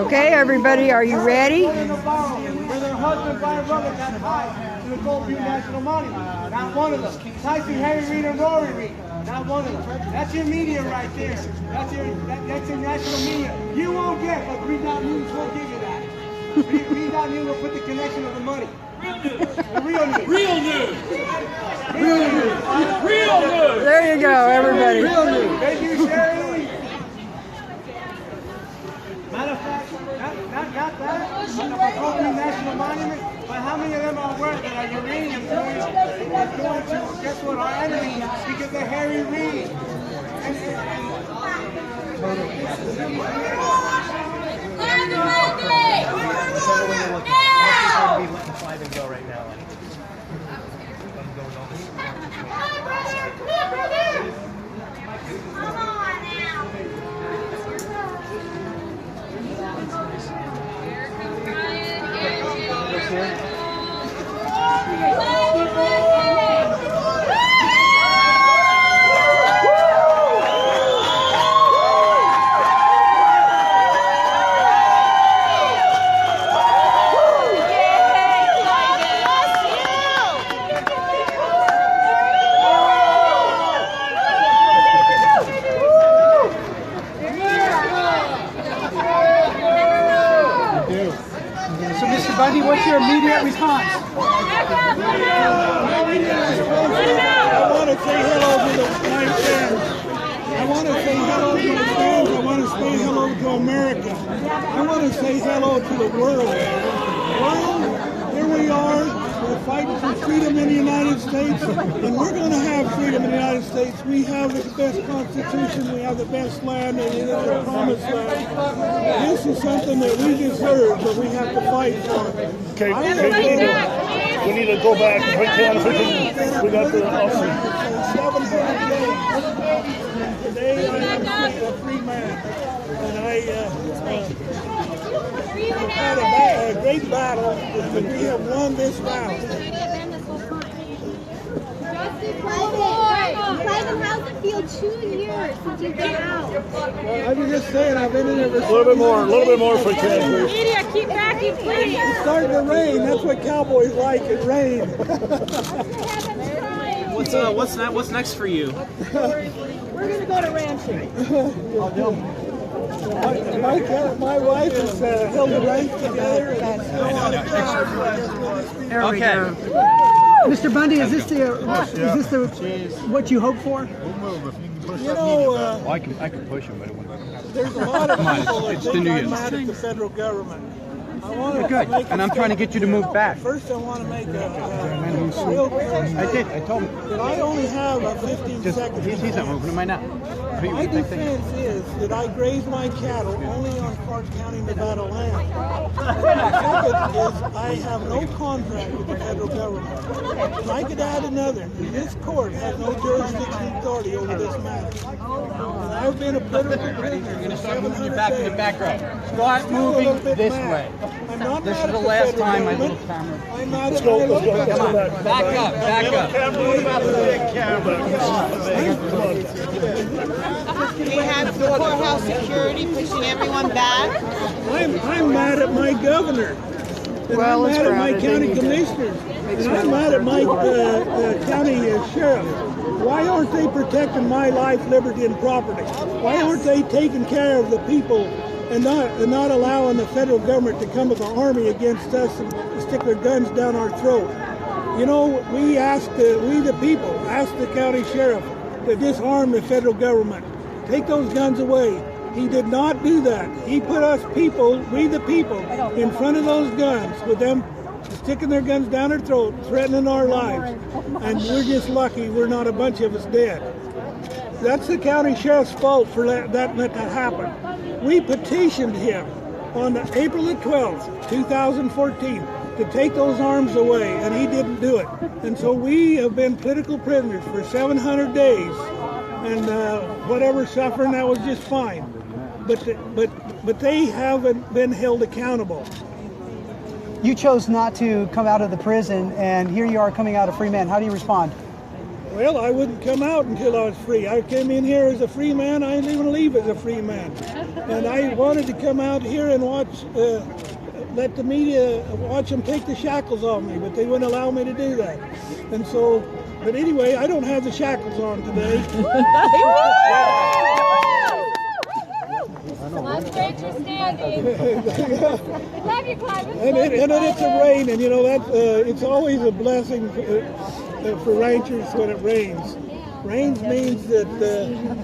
Speaker 3: Okay, everybody, are you ready?
Speaker 20: Where their husband, Brian Rutledge, got tied to the Gulfview National Monument. Not one of them. Tyson, Harry Reid, and Rory Reid. Not one of them. That's your media right there. That's your national media. You won't get, but Read News will give you that. Read News will put the connection of the money. Real news. Real news. Real news. Real news.
Speaker 3: There you go, everybody.
Speaker 20: Real news. Thank you, Sherry. Opening National Monument, but how many of them are aware that our uranium is going to, guess what, our enemy, because of Harry Reid.
Speaker 16: Go right now.
Speaker 15: So, Mr. Bundy, what's your immediate response?
Speaker 11: I want to say hello to my fans. I want to say hello to my fans. I want to say hello to America. I want to say hello to the world. World, here we are. We're fighting for freedom in the United States, and we're going to have freedom in the United States. We have the best Constitution. We have the best land, and it is a promised land. This is something that we deserve, but we have to fight for.
Speaker 1: Okay, we need to go back. We got the officer.
Speaker 11: 700 days. Today I am a free man, and I've had a great battle, but we have won this round.
Speaker 21: Cliven, how's it feel 2 years since you've been out?
Speaker 11: Well, I was just saying, I've been in there for
Speaker 1: a little bit more if we can, please.
Speaker 21: Media, keep backing, please.
Speaker 11: It's starting to rain. That's what cowboys like, it rain.
Speaker 16: What's next for you?
Speaker 21: We're gonna go to ranching.
Speaker 11: My wife has held the ranks together.
Speaker 15: There we go. Mr. Bundy, is this the what you hope for?
Speaker 11: You know,
Speaker 19: I can push him, but it won't.
Speaker 11: There's a lot of people that think I'm mad at the federal government. I want to make
Speaker 19: and I'm trying to get you to move back.
Speaker 11: First, I want to make a real clear.
Speaker 19: I did. I told him.
Speaker 11: That I only have 15 seconds.
Speaker 19: He's not moving. Am I not?
Speaker 11: My defense is that I graze my cattle only on Clark County, Nevada land. The second is I have no contract with the federal government. And I could add another. This court has no jurisdiction authority over this matter. And I've been a political prisoner for 700
Speaker 19: Back in the
Speaker 11: days.
Speaker 19: back row. Start moving this way.
Speaker 11: I'm not
Speaker 19: This
Speaker 11: mad
Speaker 19: is
Speaker 11: at
Speaker 19: the last
Speaker 11: federal
Speaker 19: time my
Speaker 11: government.
Speaker 19: little camera.
Speaker 11: I'm mad at my local
Speaker 19: Come on.
Speaker 11: government.
Speaker 19: Back up. Back up.
Speaker 13: We have the courthouse security pushing everyone back.
Speaker 11: I'm mad at my governor. And I'm mad at my county commissioners. And I'm mad at my county sheriff. Why aren't they protecting my life, liberty, and property? Why aren't they taking care of the people and not allowing the federal government to come with an army against us and stick their guns down our throat? You know, we the people, asked the county sheriff to disarm the federal government. Take those guns away. He did not do that. He put us people, we the people, in front of those guns with them sticking their guns down our throat, threatening our lives. And we're just lucky we're not a bunch of us dead. That's the county sheriff's fault for let that happen. We petitioned him on April the 12th, 2014, to take those arms away, and he didn't do it. And so we have been political prisoners for 700 days, and whatever suffering, that was just fine. But they haven't been held accountable.
Speaker 15: You chose not to come out of the prison, and here you are coming out a free man. How do you respond?
Speaker 11: Well, I wouldn't come out until I was free. I came in here as a free man. I didn't even leave as a free man. And I wanted to come out here and watch, let the media watch them take the shackles off me, but they wouldn't allow me to do that. And so, but anyway, I don't have the shackles on today.
Speaker 21: Last Ranger standing. Love you, Cliven.
Speaker 11: And it's a rain, and you know that it's always a blessing for ranchers when it rains. Rains means that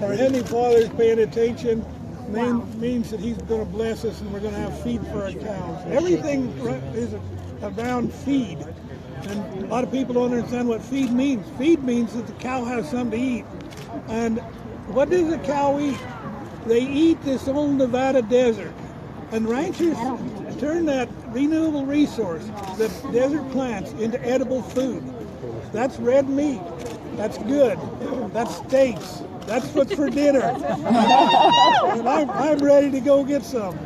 Speaker 11: our Heavenly Father is paying attention,
Speaker 7: means that he's going to bless us and we're going to have feed for our cows. Everything is around feed. And a lot of people don't understand what feed means. Feed means that the cow has something to eat. And what does a cow eat? They eat this old Nevada desert. And ranchers turn that renewable resource, the desert plants, into edible food. That's red meat. That's good. That's steaks. That's what's for dinner. And I'm ready to go get some.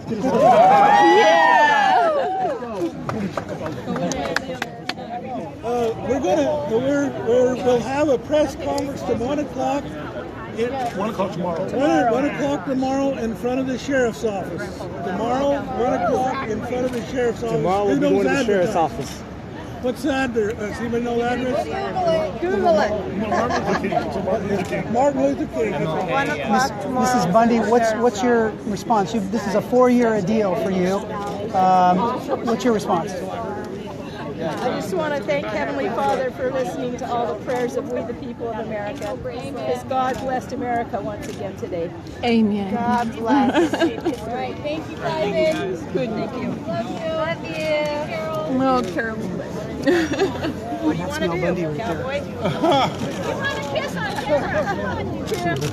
Speaker 7: We'll have a press conference at 1 o'clock.
Speaker 1: 1 o'clock tomorrow.
Speaker 7: 1 o'clock tomorrow in front of the sheriff's office. Tomorrow, 1 o'clock in front of the sheriff's office.
Speaker 20: Tomorrow we'll be going to the sheriff's office.
Speaker 7: What's the address? Does anybody know the address?
Speaker 22: Google it.
Speaker 7: Martin Luther King.
Speaker 22: 1 o'clock tomorrow.
Speaker 15: Mrs. Bundy, what's your response? This is a 4-year deal for you. What's your response?
Speaker 8: I just want to thank Heavenly Father for listening to all the prayers of we the people of America. Because God blessed America once again today.
Speaker 4: Amen.
Speaker 8: God bless. All right, thank you, Cliven.
Speaker 4: Good, thank you.
Speaker 8: Love you. Carol.
Speaker 4: Well, Carol.
Speaker 8: What do you want to do, cowboy? Give her a kiss on camera.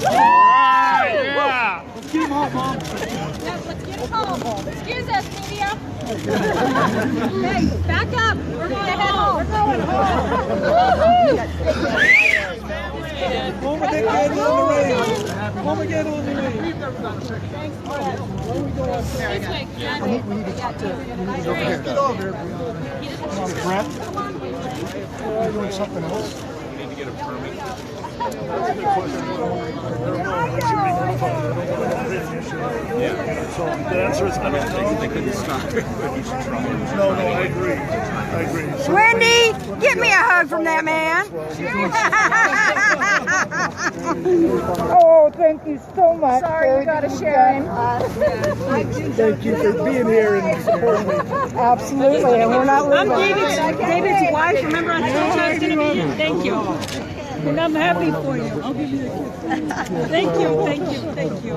Speaker 7: Yeah. Let's get him home, Mom.
Speaker 8: Let's get him home. Excuse us, media. Hey, back up. We're going home. We're going home.
Speaker 7: Home again on the radio. Home again on the radio.
Speaker 8: Thanks,
Speaker 15: We need to talk to.
Speaker 7: Get over here.
Speaker 1: Brett, we're doing something else.
Speaker 9: We need to get a permit.
Speaker 1: Yeah. So the answer is no.
Speaker 9: They couldn't stop it, but you should try.
Speaker 1: No, I agree. So
Speaker 3: Wendy, get me a hug from that man. Oh, thank you so much.
Speaker 8: Sorry, you got to share him.
Speaker 7: Thank you for being here and supporting me.
Speaker 3: Absolutely, and we're not leaving.
Speaker 8: I'm David's wife. Remember, I told you I was going to be here. Thank you. And I'm happy for you. I'll give you a kiss. Thank you.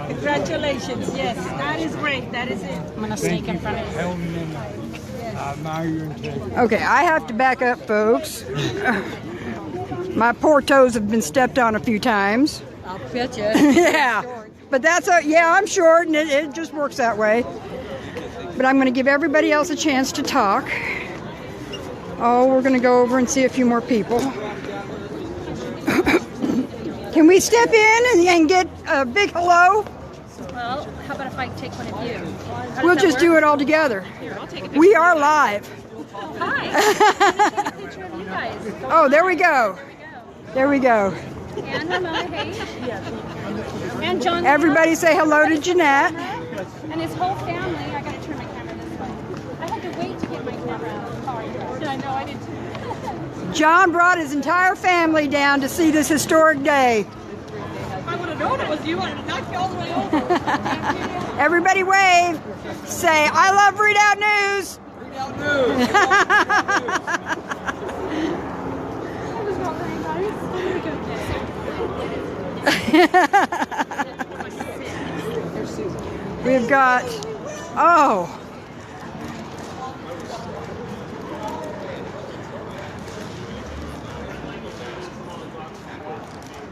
Speaker 8: Congratulations. Yes, that is great. That is it. I'm going to sneak in front of you.
Speaker 3: Okay, I have to back up, folks. My poor toes have been stepped on a few times.
Speaker 22: I'll bet you.
Speaker 3: Yeah, but I'm short, and it just works that way. But I'm going to give everybody else a chance to talk. Oh, we're going to go over and see a few more people. Can we step in and get a big hello?
Speaker 8: Well, how about if I take one of you?
Speaker 3: We'll just do it all together.
Speaker 8: Here, I'll take a picture.
Speaker 3: We are live.
Speaker 8: Hi. Take a picture of you guys.
Speaker 3: Oh, there we go. There we go.
Speaker 8: And Ramona Hayes. And John.
Speaker 3: Everybody say hello to Jeanette.
Speaker 8: And his whole family. I got to turn my camera this way. I had to wait to get my camera out of the car. Yeah, I know, I did too.
Speaker 3: John brought his entire family down to see this historic day.
Speaker 8: If I would have known it was you, I would have knocked you all the way over.
Speaker 3: Everybody wave. Say, I love Read Out News.
Speaker 8: Read Out News.
Speaker 3: We've got, oh.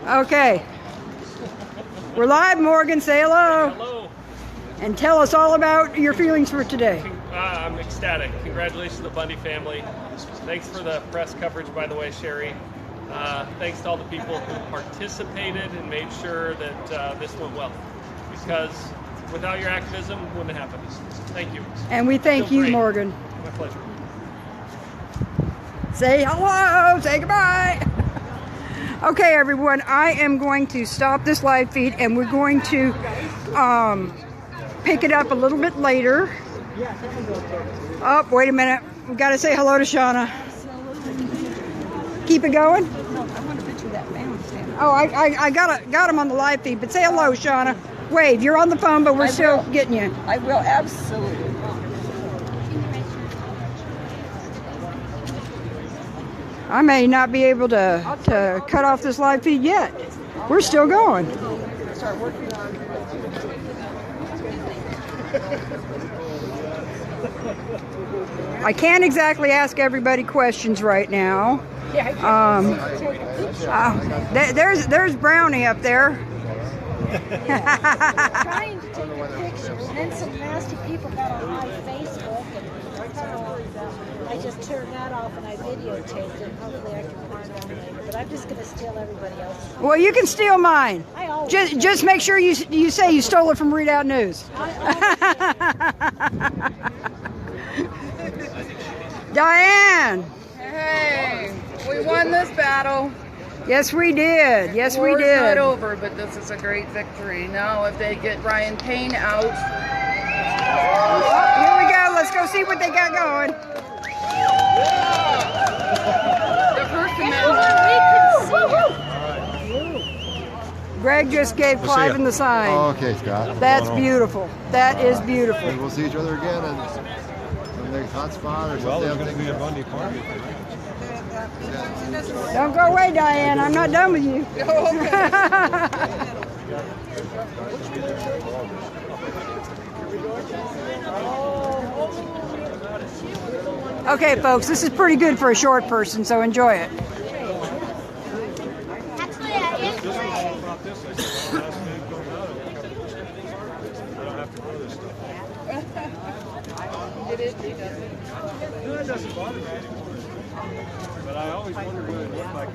Speaker 3: Okay. We're live, Morgan. Say hello.
Speaker 23: Hello.
Speaker 3: And tell us all about your feelings for today.
Speaker 23: I'm ecstatic. Congratulations to the Bundy family. Thanks for the press coverage, by the way, Sherry. Thanks to all the people who participated and made sure that this went well. Because without your activism, it wouldn't have happened. Thank you.
Speaker 3: And we thank you,
Speaker 23: great.
Speaker 3: Morgan.
Speaker 23: My pleasure.
Speaker 3: Say hello. Say goodbye. Okay, everyone, I am going to stop this live feed, and we're going to pick it up a little bit later. Oh, wait a minute. We've got to say hello to Shauna. Keep it going?
Speaker 22: No, I want to picture that man standing.
Speaker 3: Oh, I got him on the live feed, but say hello, Shauna. Wave, you're on the phone, but we're still getting you.
Speaker 22: I will, absolutely.
Speaker 3: I may not be able to cut off this live feed yet. We're still going.
Speaker 22: Start working on
Speaker 3: I can't exactly ask everybody questions right now. There's Brownie up there.
Speaker 6: Trying to take a picture, and then some nasty people got on my Facebook, and so I just turned that off and I videotaped it. Hopefully I can find it later, but I'm just going to steal everybody else.
Speaker 3: Well, you can steal mine.
Speaker 6: I always
Speaker 3: Just make sure you say you stole it from Readout News. Diane.
Speaker 10: Hey, we won this battle.
Speaker 3: Yes, we did. Yes, we
Speaker 10: War's
Speaker 3: did.
Speaker 10: not over, but this is a great victory. Now, if they get Ryan Payne out,
Speaker 3: Here we go. Let's go see what they got going.
Speaker 10: the First Amendment.
Speaker 3: Greg just gave
Speaker 17: We'll see ya.
Speaker 3: Cliven the sign.
Speaker 17: Oh, okay, Scott.
Speaker 3: That's beautiful. That is beautiful.
Speaker 17: We'll see each other again in the next hot spot or something.
Speaker 5: Well, there's going to be a Bundy party.
Speaker 3: Don't go away, Diane. I'm not done with you. Okay, folks, this is pretty good for a short person, so enjoy it.
Speaker 5: No, it doesn't bother me. But I always wonder what it looked like.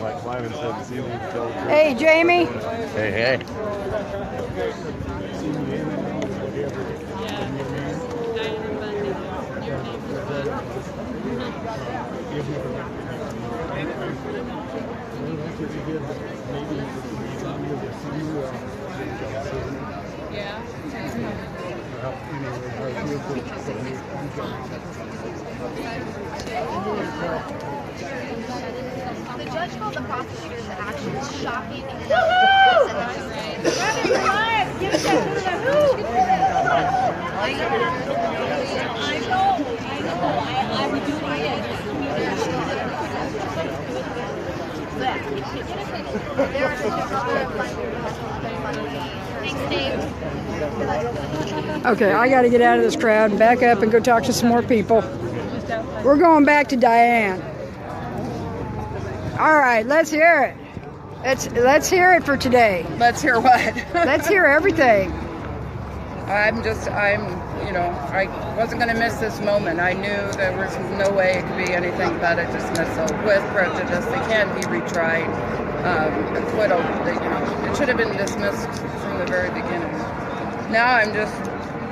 Speaker 5: Like Cliven said, the ceiling fell.
Speaker 3: Hey, Jamie.
Speaker 5: Hey, hey.
Speaker 12: The judge called the prosecutor's actions shocking and
Speaker 3: Okay, I got to get out of this crowd and back up and go talk to some more people. We're going back to Diane. All right, let's hear it. Let's hear it for today.
Speaker 10: Let's hear what?
Speaker 3: Let's hear everything.
Speaker 10: I wasn't going to miss this moment. I knew there was no way it could be anything but a dismissal with prejudice. They can't be retried. Acquittal. It should have been dismissed from the very beginning. Now I'm just,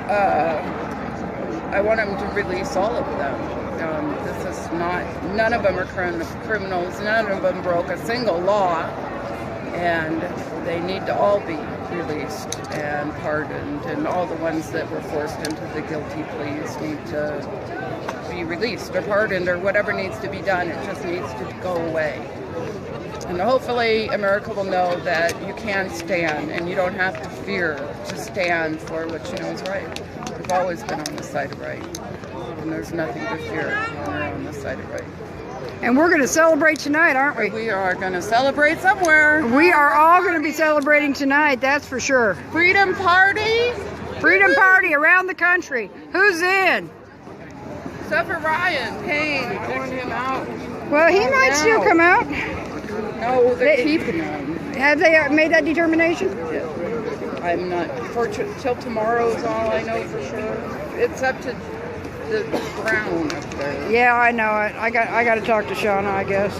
Speaker 10: I want them to release all of them. This is not, none of them are criminals. None of them broke a single law. And they need to all be released and pardoned, and all the ones that were forced into the guilty pleas need to be released or pardoned or whatever needs to be done. It just needs to go away. And hopefully America will know that you can stand and you don't have to fear to stand for what you know is right. We've always been on the side of right, and there's nothing to fear when we're on the side of right.
Speaker 3: And we're going to celebrate tonight, aren't we?
Speaker 10: We are going to celebrate somewhere.
Speaker 3: We are all going to be celebrating tonight, that's for sure.
Speaker 10: Freedom Party?
Speaker 3: Freedom Party around the country. Who's in?
Speaker 10: Except for Ryan Payne. I want him out.
Speaker 3: Well, he might still come out.
Speaker 10: No, they're keeping him.
Speaker 3: Have they made that determination?
Speaker 10: Yeah. I'm not, till tomorrow is all I know for sure. It's up to the Brown up there.
Speaker 3: Yeah, I know it. I got to talk to Shauna, I guess.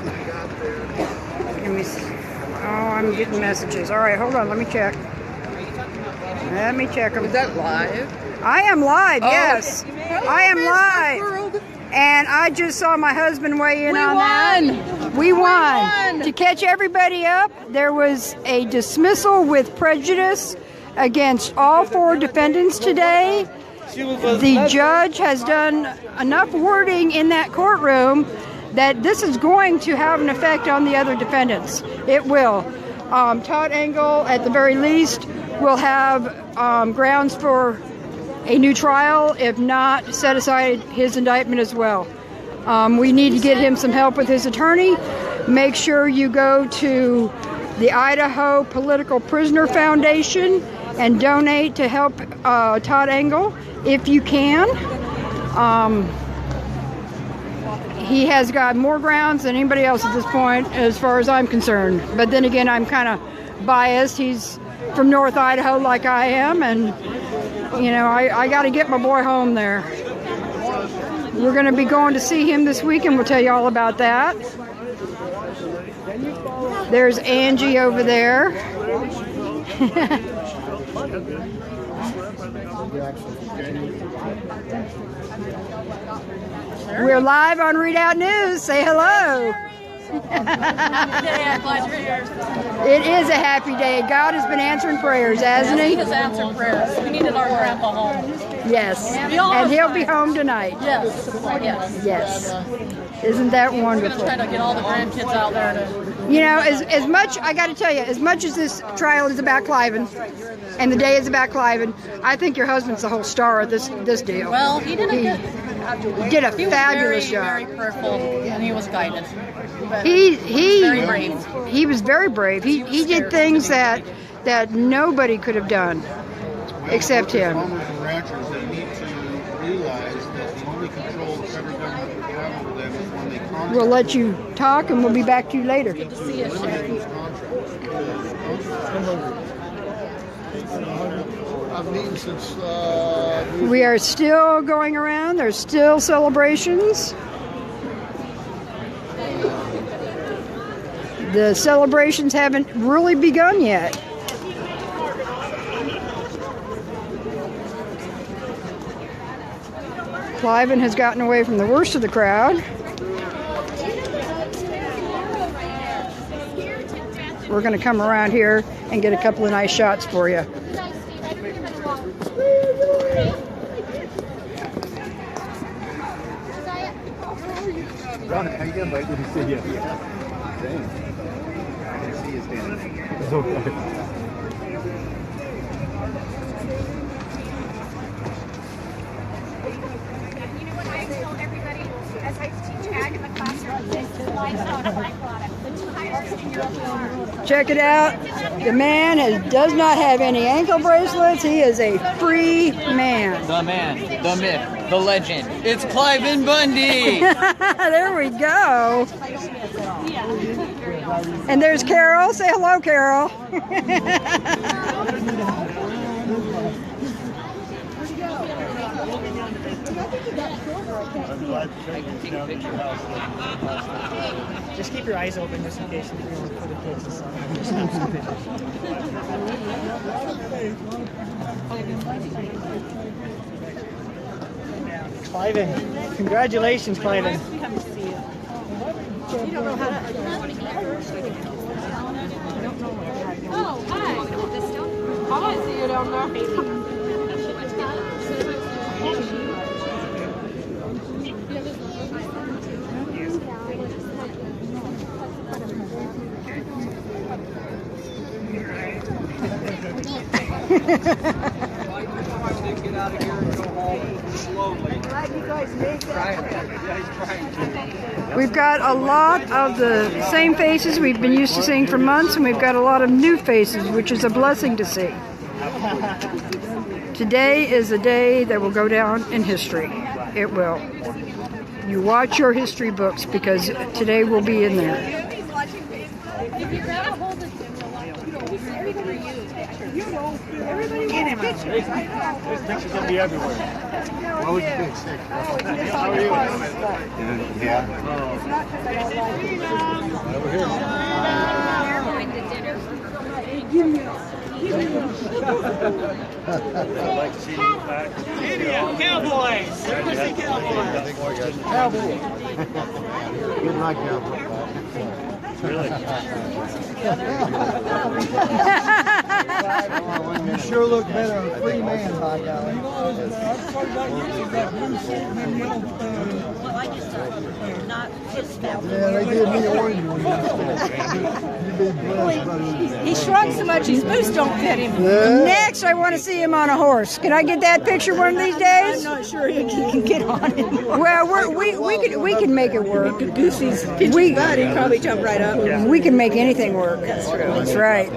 Speaker 3: Let me see. Oh, I'm getting messages. All right, hold on. Let me check. Let me check them.
Speaker 10: Is that live?
Speaker 3: I am live, yes.
Speaker 10: Okay.
Speaker 3: I am live. And I just saw my husband weigh in on that. We won. To catch everybody up, there was a dismissal with prejudice against all 4 defendants today. The judge has done enough wording in that courtroom that this is going to have an effect on the other defendants. It will. Todd Engel, at the very least, will have grounds for a new trial, if not set aside his indictment as well. We need to get him some help with his attorney. Make sure you go to the Idaho Political Prisoner Foundation and donate to help Todd Engel if you can. He has got more grounds than anybody else at this point, as far as I'm concerned. But then again, I'm kind of biased. He's from North Idaho like I am, and you know, I got to get my boy home there. We're going to be going to see him this weekend. We'll tell you all about that. There's Angie over there. We're live on Readout News. Say hello. It is a happy day. God has been answering prayers, hasn't He?
Speaker 2: He has answered prayers. We needed our grandpa home.
Speaker 3: Yes. And he'll be home tonight.
Speaker 2: Yes. Yes.
Speaker 3: Yes. Isn't that
Speaker 2: We're
Speaker 3: wonderful?
Speaker 2: going to try to get all the grandkids out there to...
Speaker 3: You know, as much, I got to tell you, as much as this trial is about Cliven, and the day is about Cliven, I think your husband's the whole star of this deal.
Speaker 2: Well, he did a
Speaker 3: fabulous job.
Speaker 2: Very prayerful, and he was guided. But
Speaker 3: He
Speaker 2: very brave.
Speaker 3: He was very brave. He did things that nobody could have done except him.
Speaker 14: Farmers and ranchers, they need to realize that the only control the federal government will have over them is when they contract.
Speaker 3: We'll let you talk, and we'll be back to you later.
Speaker 2: Good to see you, Sherry.
Speaker 1: I've eaten since.
Speaker 3: We are still going around. There's still celebrations. The celebrations haven't really begun yet. Cliven has gotten away from the worst of the crowd. We're going to come around here and get a couple of nice shots for you.
Speaker 14: Ron, how you doing, buddy? Good to see you. Thanks. Good to see you, Stanley. It's okay.
Speaker 3: Check it out. The man does not have any ankle bracelets. He is a free man.
Speaker 19: The man, the myth, the legend. It's Cliven Bundy.
Speaker 3: There we go. And there's Carol. Say hello, Carol.
Speaker 18: Just keep your eyes open just in case you want to put the kids aside. Cliven, congratulations, Cliven.
Speaker 21: You don't know how to. Oh, hi. Oh, I see you down there.
Speaker 3: We've got a lot of the same faces we've been used to seeing for months, and we've got a lot of new faces, which is a blessing to see. Today is a day that will go down in history. It will. You watch your history books, because today will be in there.
Speaker 5: This picture's going to be everywhere.
Speaker 14: What was the big stick?
Speaker 5: How are you?
Speaker 14: Yeah.
Speaker 5: Over here. I'd like to see you back. Cowboys!
Speaker 14: Cowboy. Good night, Cowboy.
Speaker 5: Really?
Speaker 1: You sure look better than a free man, by golly. Yeah, they gave me orange one yesterday. You be blessed, buddy.
Speaker 22: He shrunk so much his boots don't fit him.
Speaker 1: Yeah.
Speaker 3: Next, I want to see him on a horse. Can I get that picture one of these days?
Speaker 22: I'm not sure he can get on it.
Speaker 3: Well, we can make it work.
Speaker 22: Goosey's pitching butt, he'd probably jump right up.
Speaker 3: We can make anything work.
Speaker 22: That's true.
Speaker 3: That's right.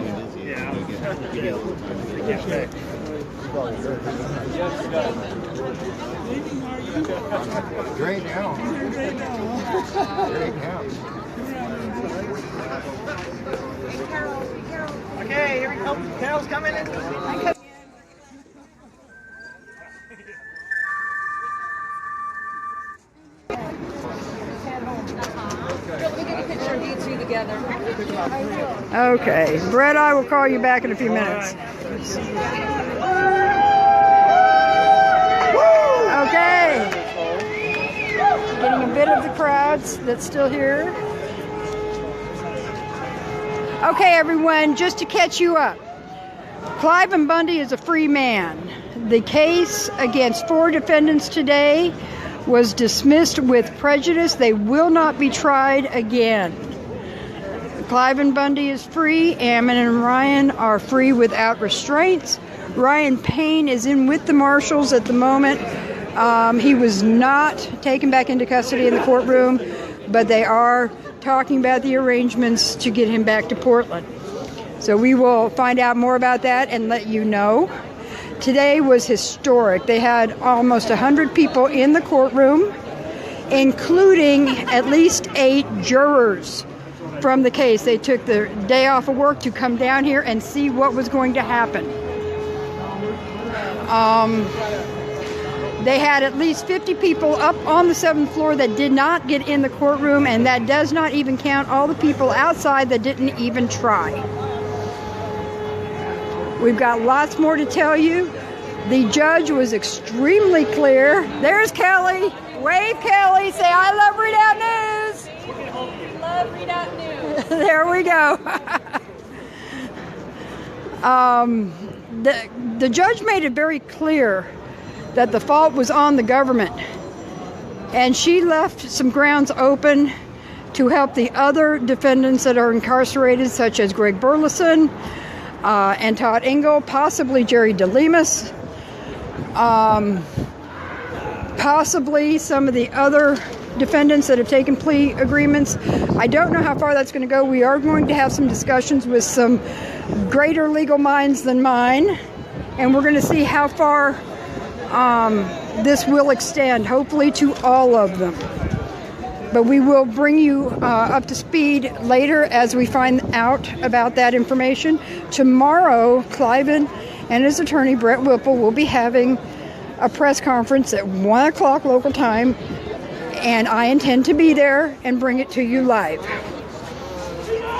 Speaker 7: appreciate it.
Speaker 17: Great now. Great now.
Speaker 18: Okay, here we go. Carol's coming in.
Speaker 22: We get a picture of you two together.
Speaker 3: Okay, Brett, I will call you back in a few minutes. Okay. Getting a bit of the crowds that's still here. Okay, everyone, just to catch you up. Cliven Bundy is a free man. The case against 4 defendants today was dismissed with prejudice. They will not be tried again. Cliven Bundy is free. Ammon and Ryan are free without restraints. Ryan Payne is in with the marshals at the moment. He was not taken back into custody in the courtroom, but they are talking about the arrangements to get him back to Portland. So we will find out more about that and let you know. Today was historic. They had almost 100 people in the courtroom, including at least 8 jurors from the case. They took the day off of work to come down here and see what was going to happen. They had at least 50 people up on the 7th floor that did not get in the courtroom, and that does not even count all the people outside that didn't even try. We've got lots more to tell you. The judge was extremely clear. There's Kelly. Wave, Kelly. Say, I love Readout News.
Speaker 21: Love Readout News.
Speaker 3: There we go. The judge made it very clear that the fault was on the government, and she left some grounds open to help the other defendants that are incarcerated, such as Greg Burleson and Todd Engel, possibly Jerry DeLemus, possibly some of the other defendants that have taken plea agreements. I don't know how far that's going to go. We are going to have some discussions with some greater legal minds than mine, and we're going to see how far this will extend, hopefully to all of them. But we will bring you up to speed later as we find out about that information. Tomorrow, Cliven and his attorney, Brett Whipple, will be having a press conference at 1 o'clock local time, and I intend to be there and bring it to you live.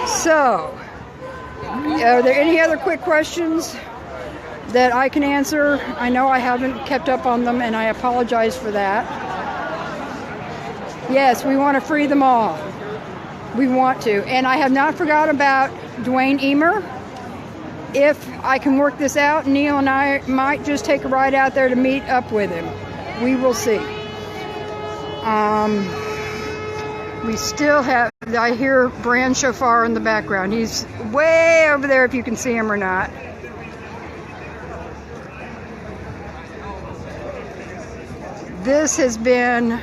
Speaker 3: So, are there any other quick questions that I can answer? I know I haven't kept up on them, and I apologize for that. Yes, we want to free them all. We want to. And I have not forgot about Dwayne Emer. If I can work this out, Neil and I might just take a ride out there to meet up with him. We will see. We still have, I hear Brand Shofar in the background. He's way over there if you can see him or not. This has been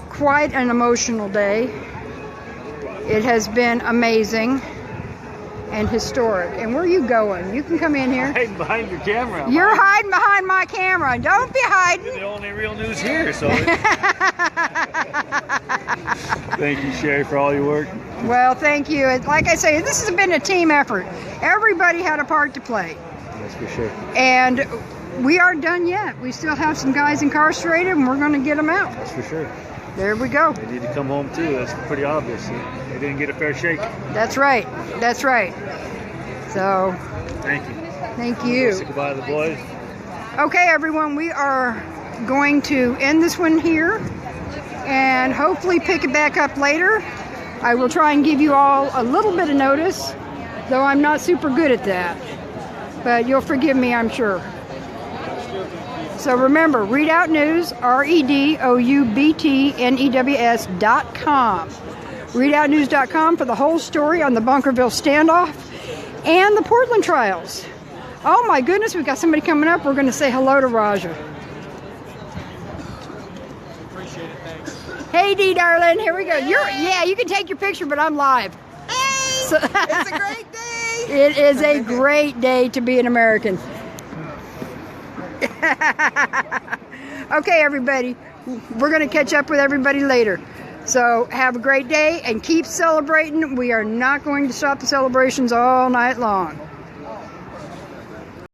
Speaker 3: quite an emotional day. It has been amazing and historic. And where are you going? You can come in here.
Speaker 5: Hiding behind your camera.
Speaker 3: You're hiding behind my camera. Don't be hiding.
Speaker 5: You're the only real news here, so. Thank you, Sherry, for all your work.
Speaker 3: Well, thank you. Like I say, this has been a team effort. Everybody had a part to play.
Speaker 5: That's for sure.
Speaker 3: And we aren't done yet. We still have some guys incarcerated, and we're going to get them out.
Speaker 5: That's for sure.
Speaker 3: There we go.
Speaker 5: They need to come home too. That's pretty obvious. They didn't get a fair shake.
Speaker 3: That's right. That's right. So,
Speaker 5: thank you.
Speaker 3: Thank you.
Speaker 5: Say goodbye to the boys.
Speaker 3: Okay, everyone, we are going to end this one here and hopefully pick it back up later. I will try and give you all a little bit of notice, though I'm not super good at that. But you'll forgive me, I'm sure. So remember, Readout News, ReadoutNews.com. ReadoutNews.com for the whole story on the Bunkerville Standoff and the Portland trials. Oh my goodness, we've got somebody coming up. We're going to say hello to Raja.
Speaker 5: Appreciate it, thanks.
Speaker 3: Hey Dee, darling, here we go. Yeah, you can take your picture, but I'm live.
Speaker 11: Hey,
Speaker 3: So
Speaker 11: it's a great day.
Speaker 3: It is a great day to be an American. Okay, everybody. We're going to catch up with everybody later. So have a great day and keep celebrating. We are not going to stop the celebrations all night long.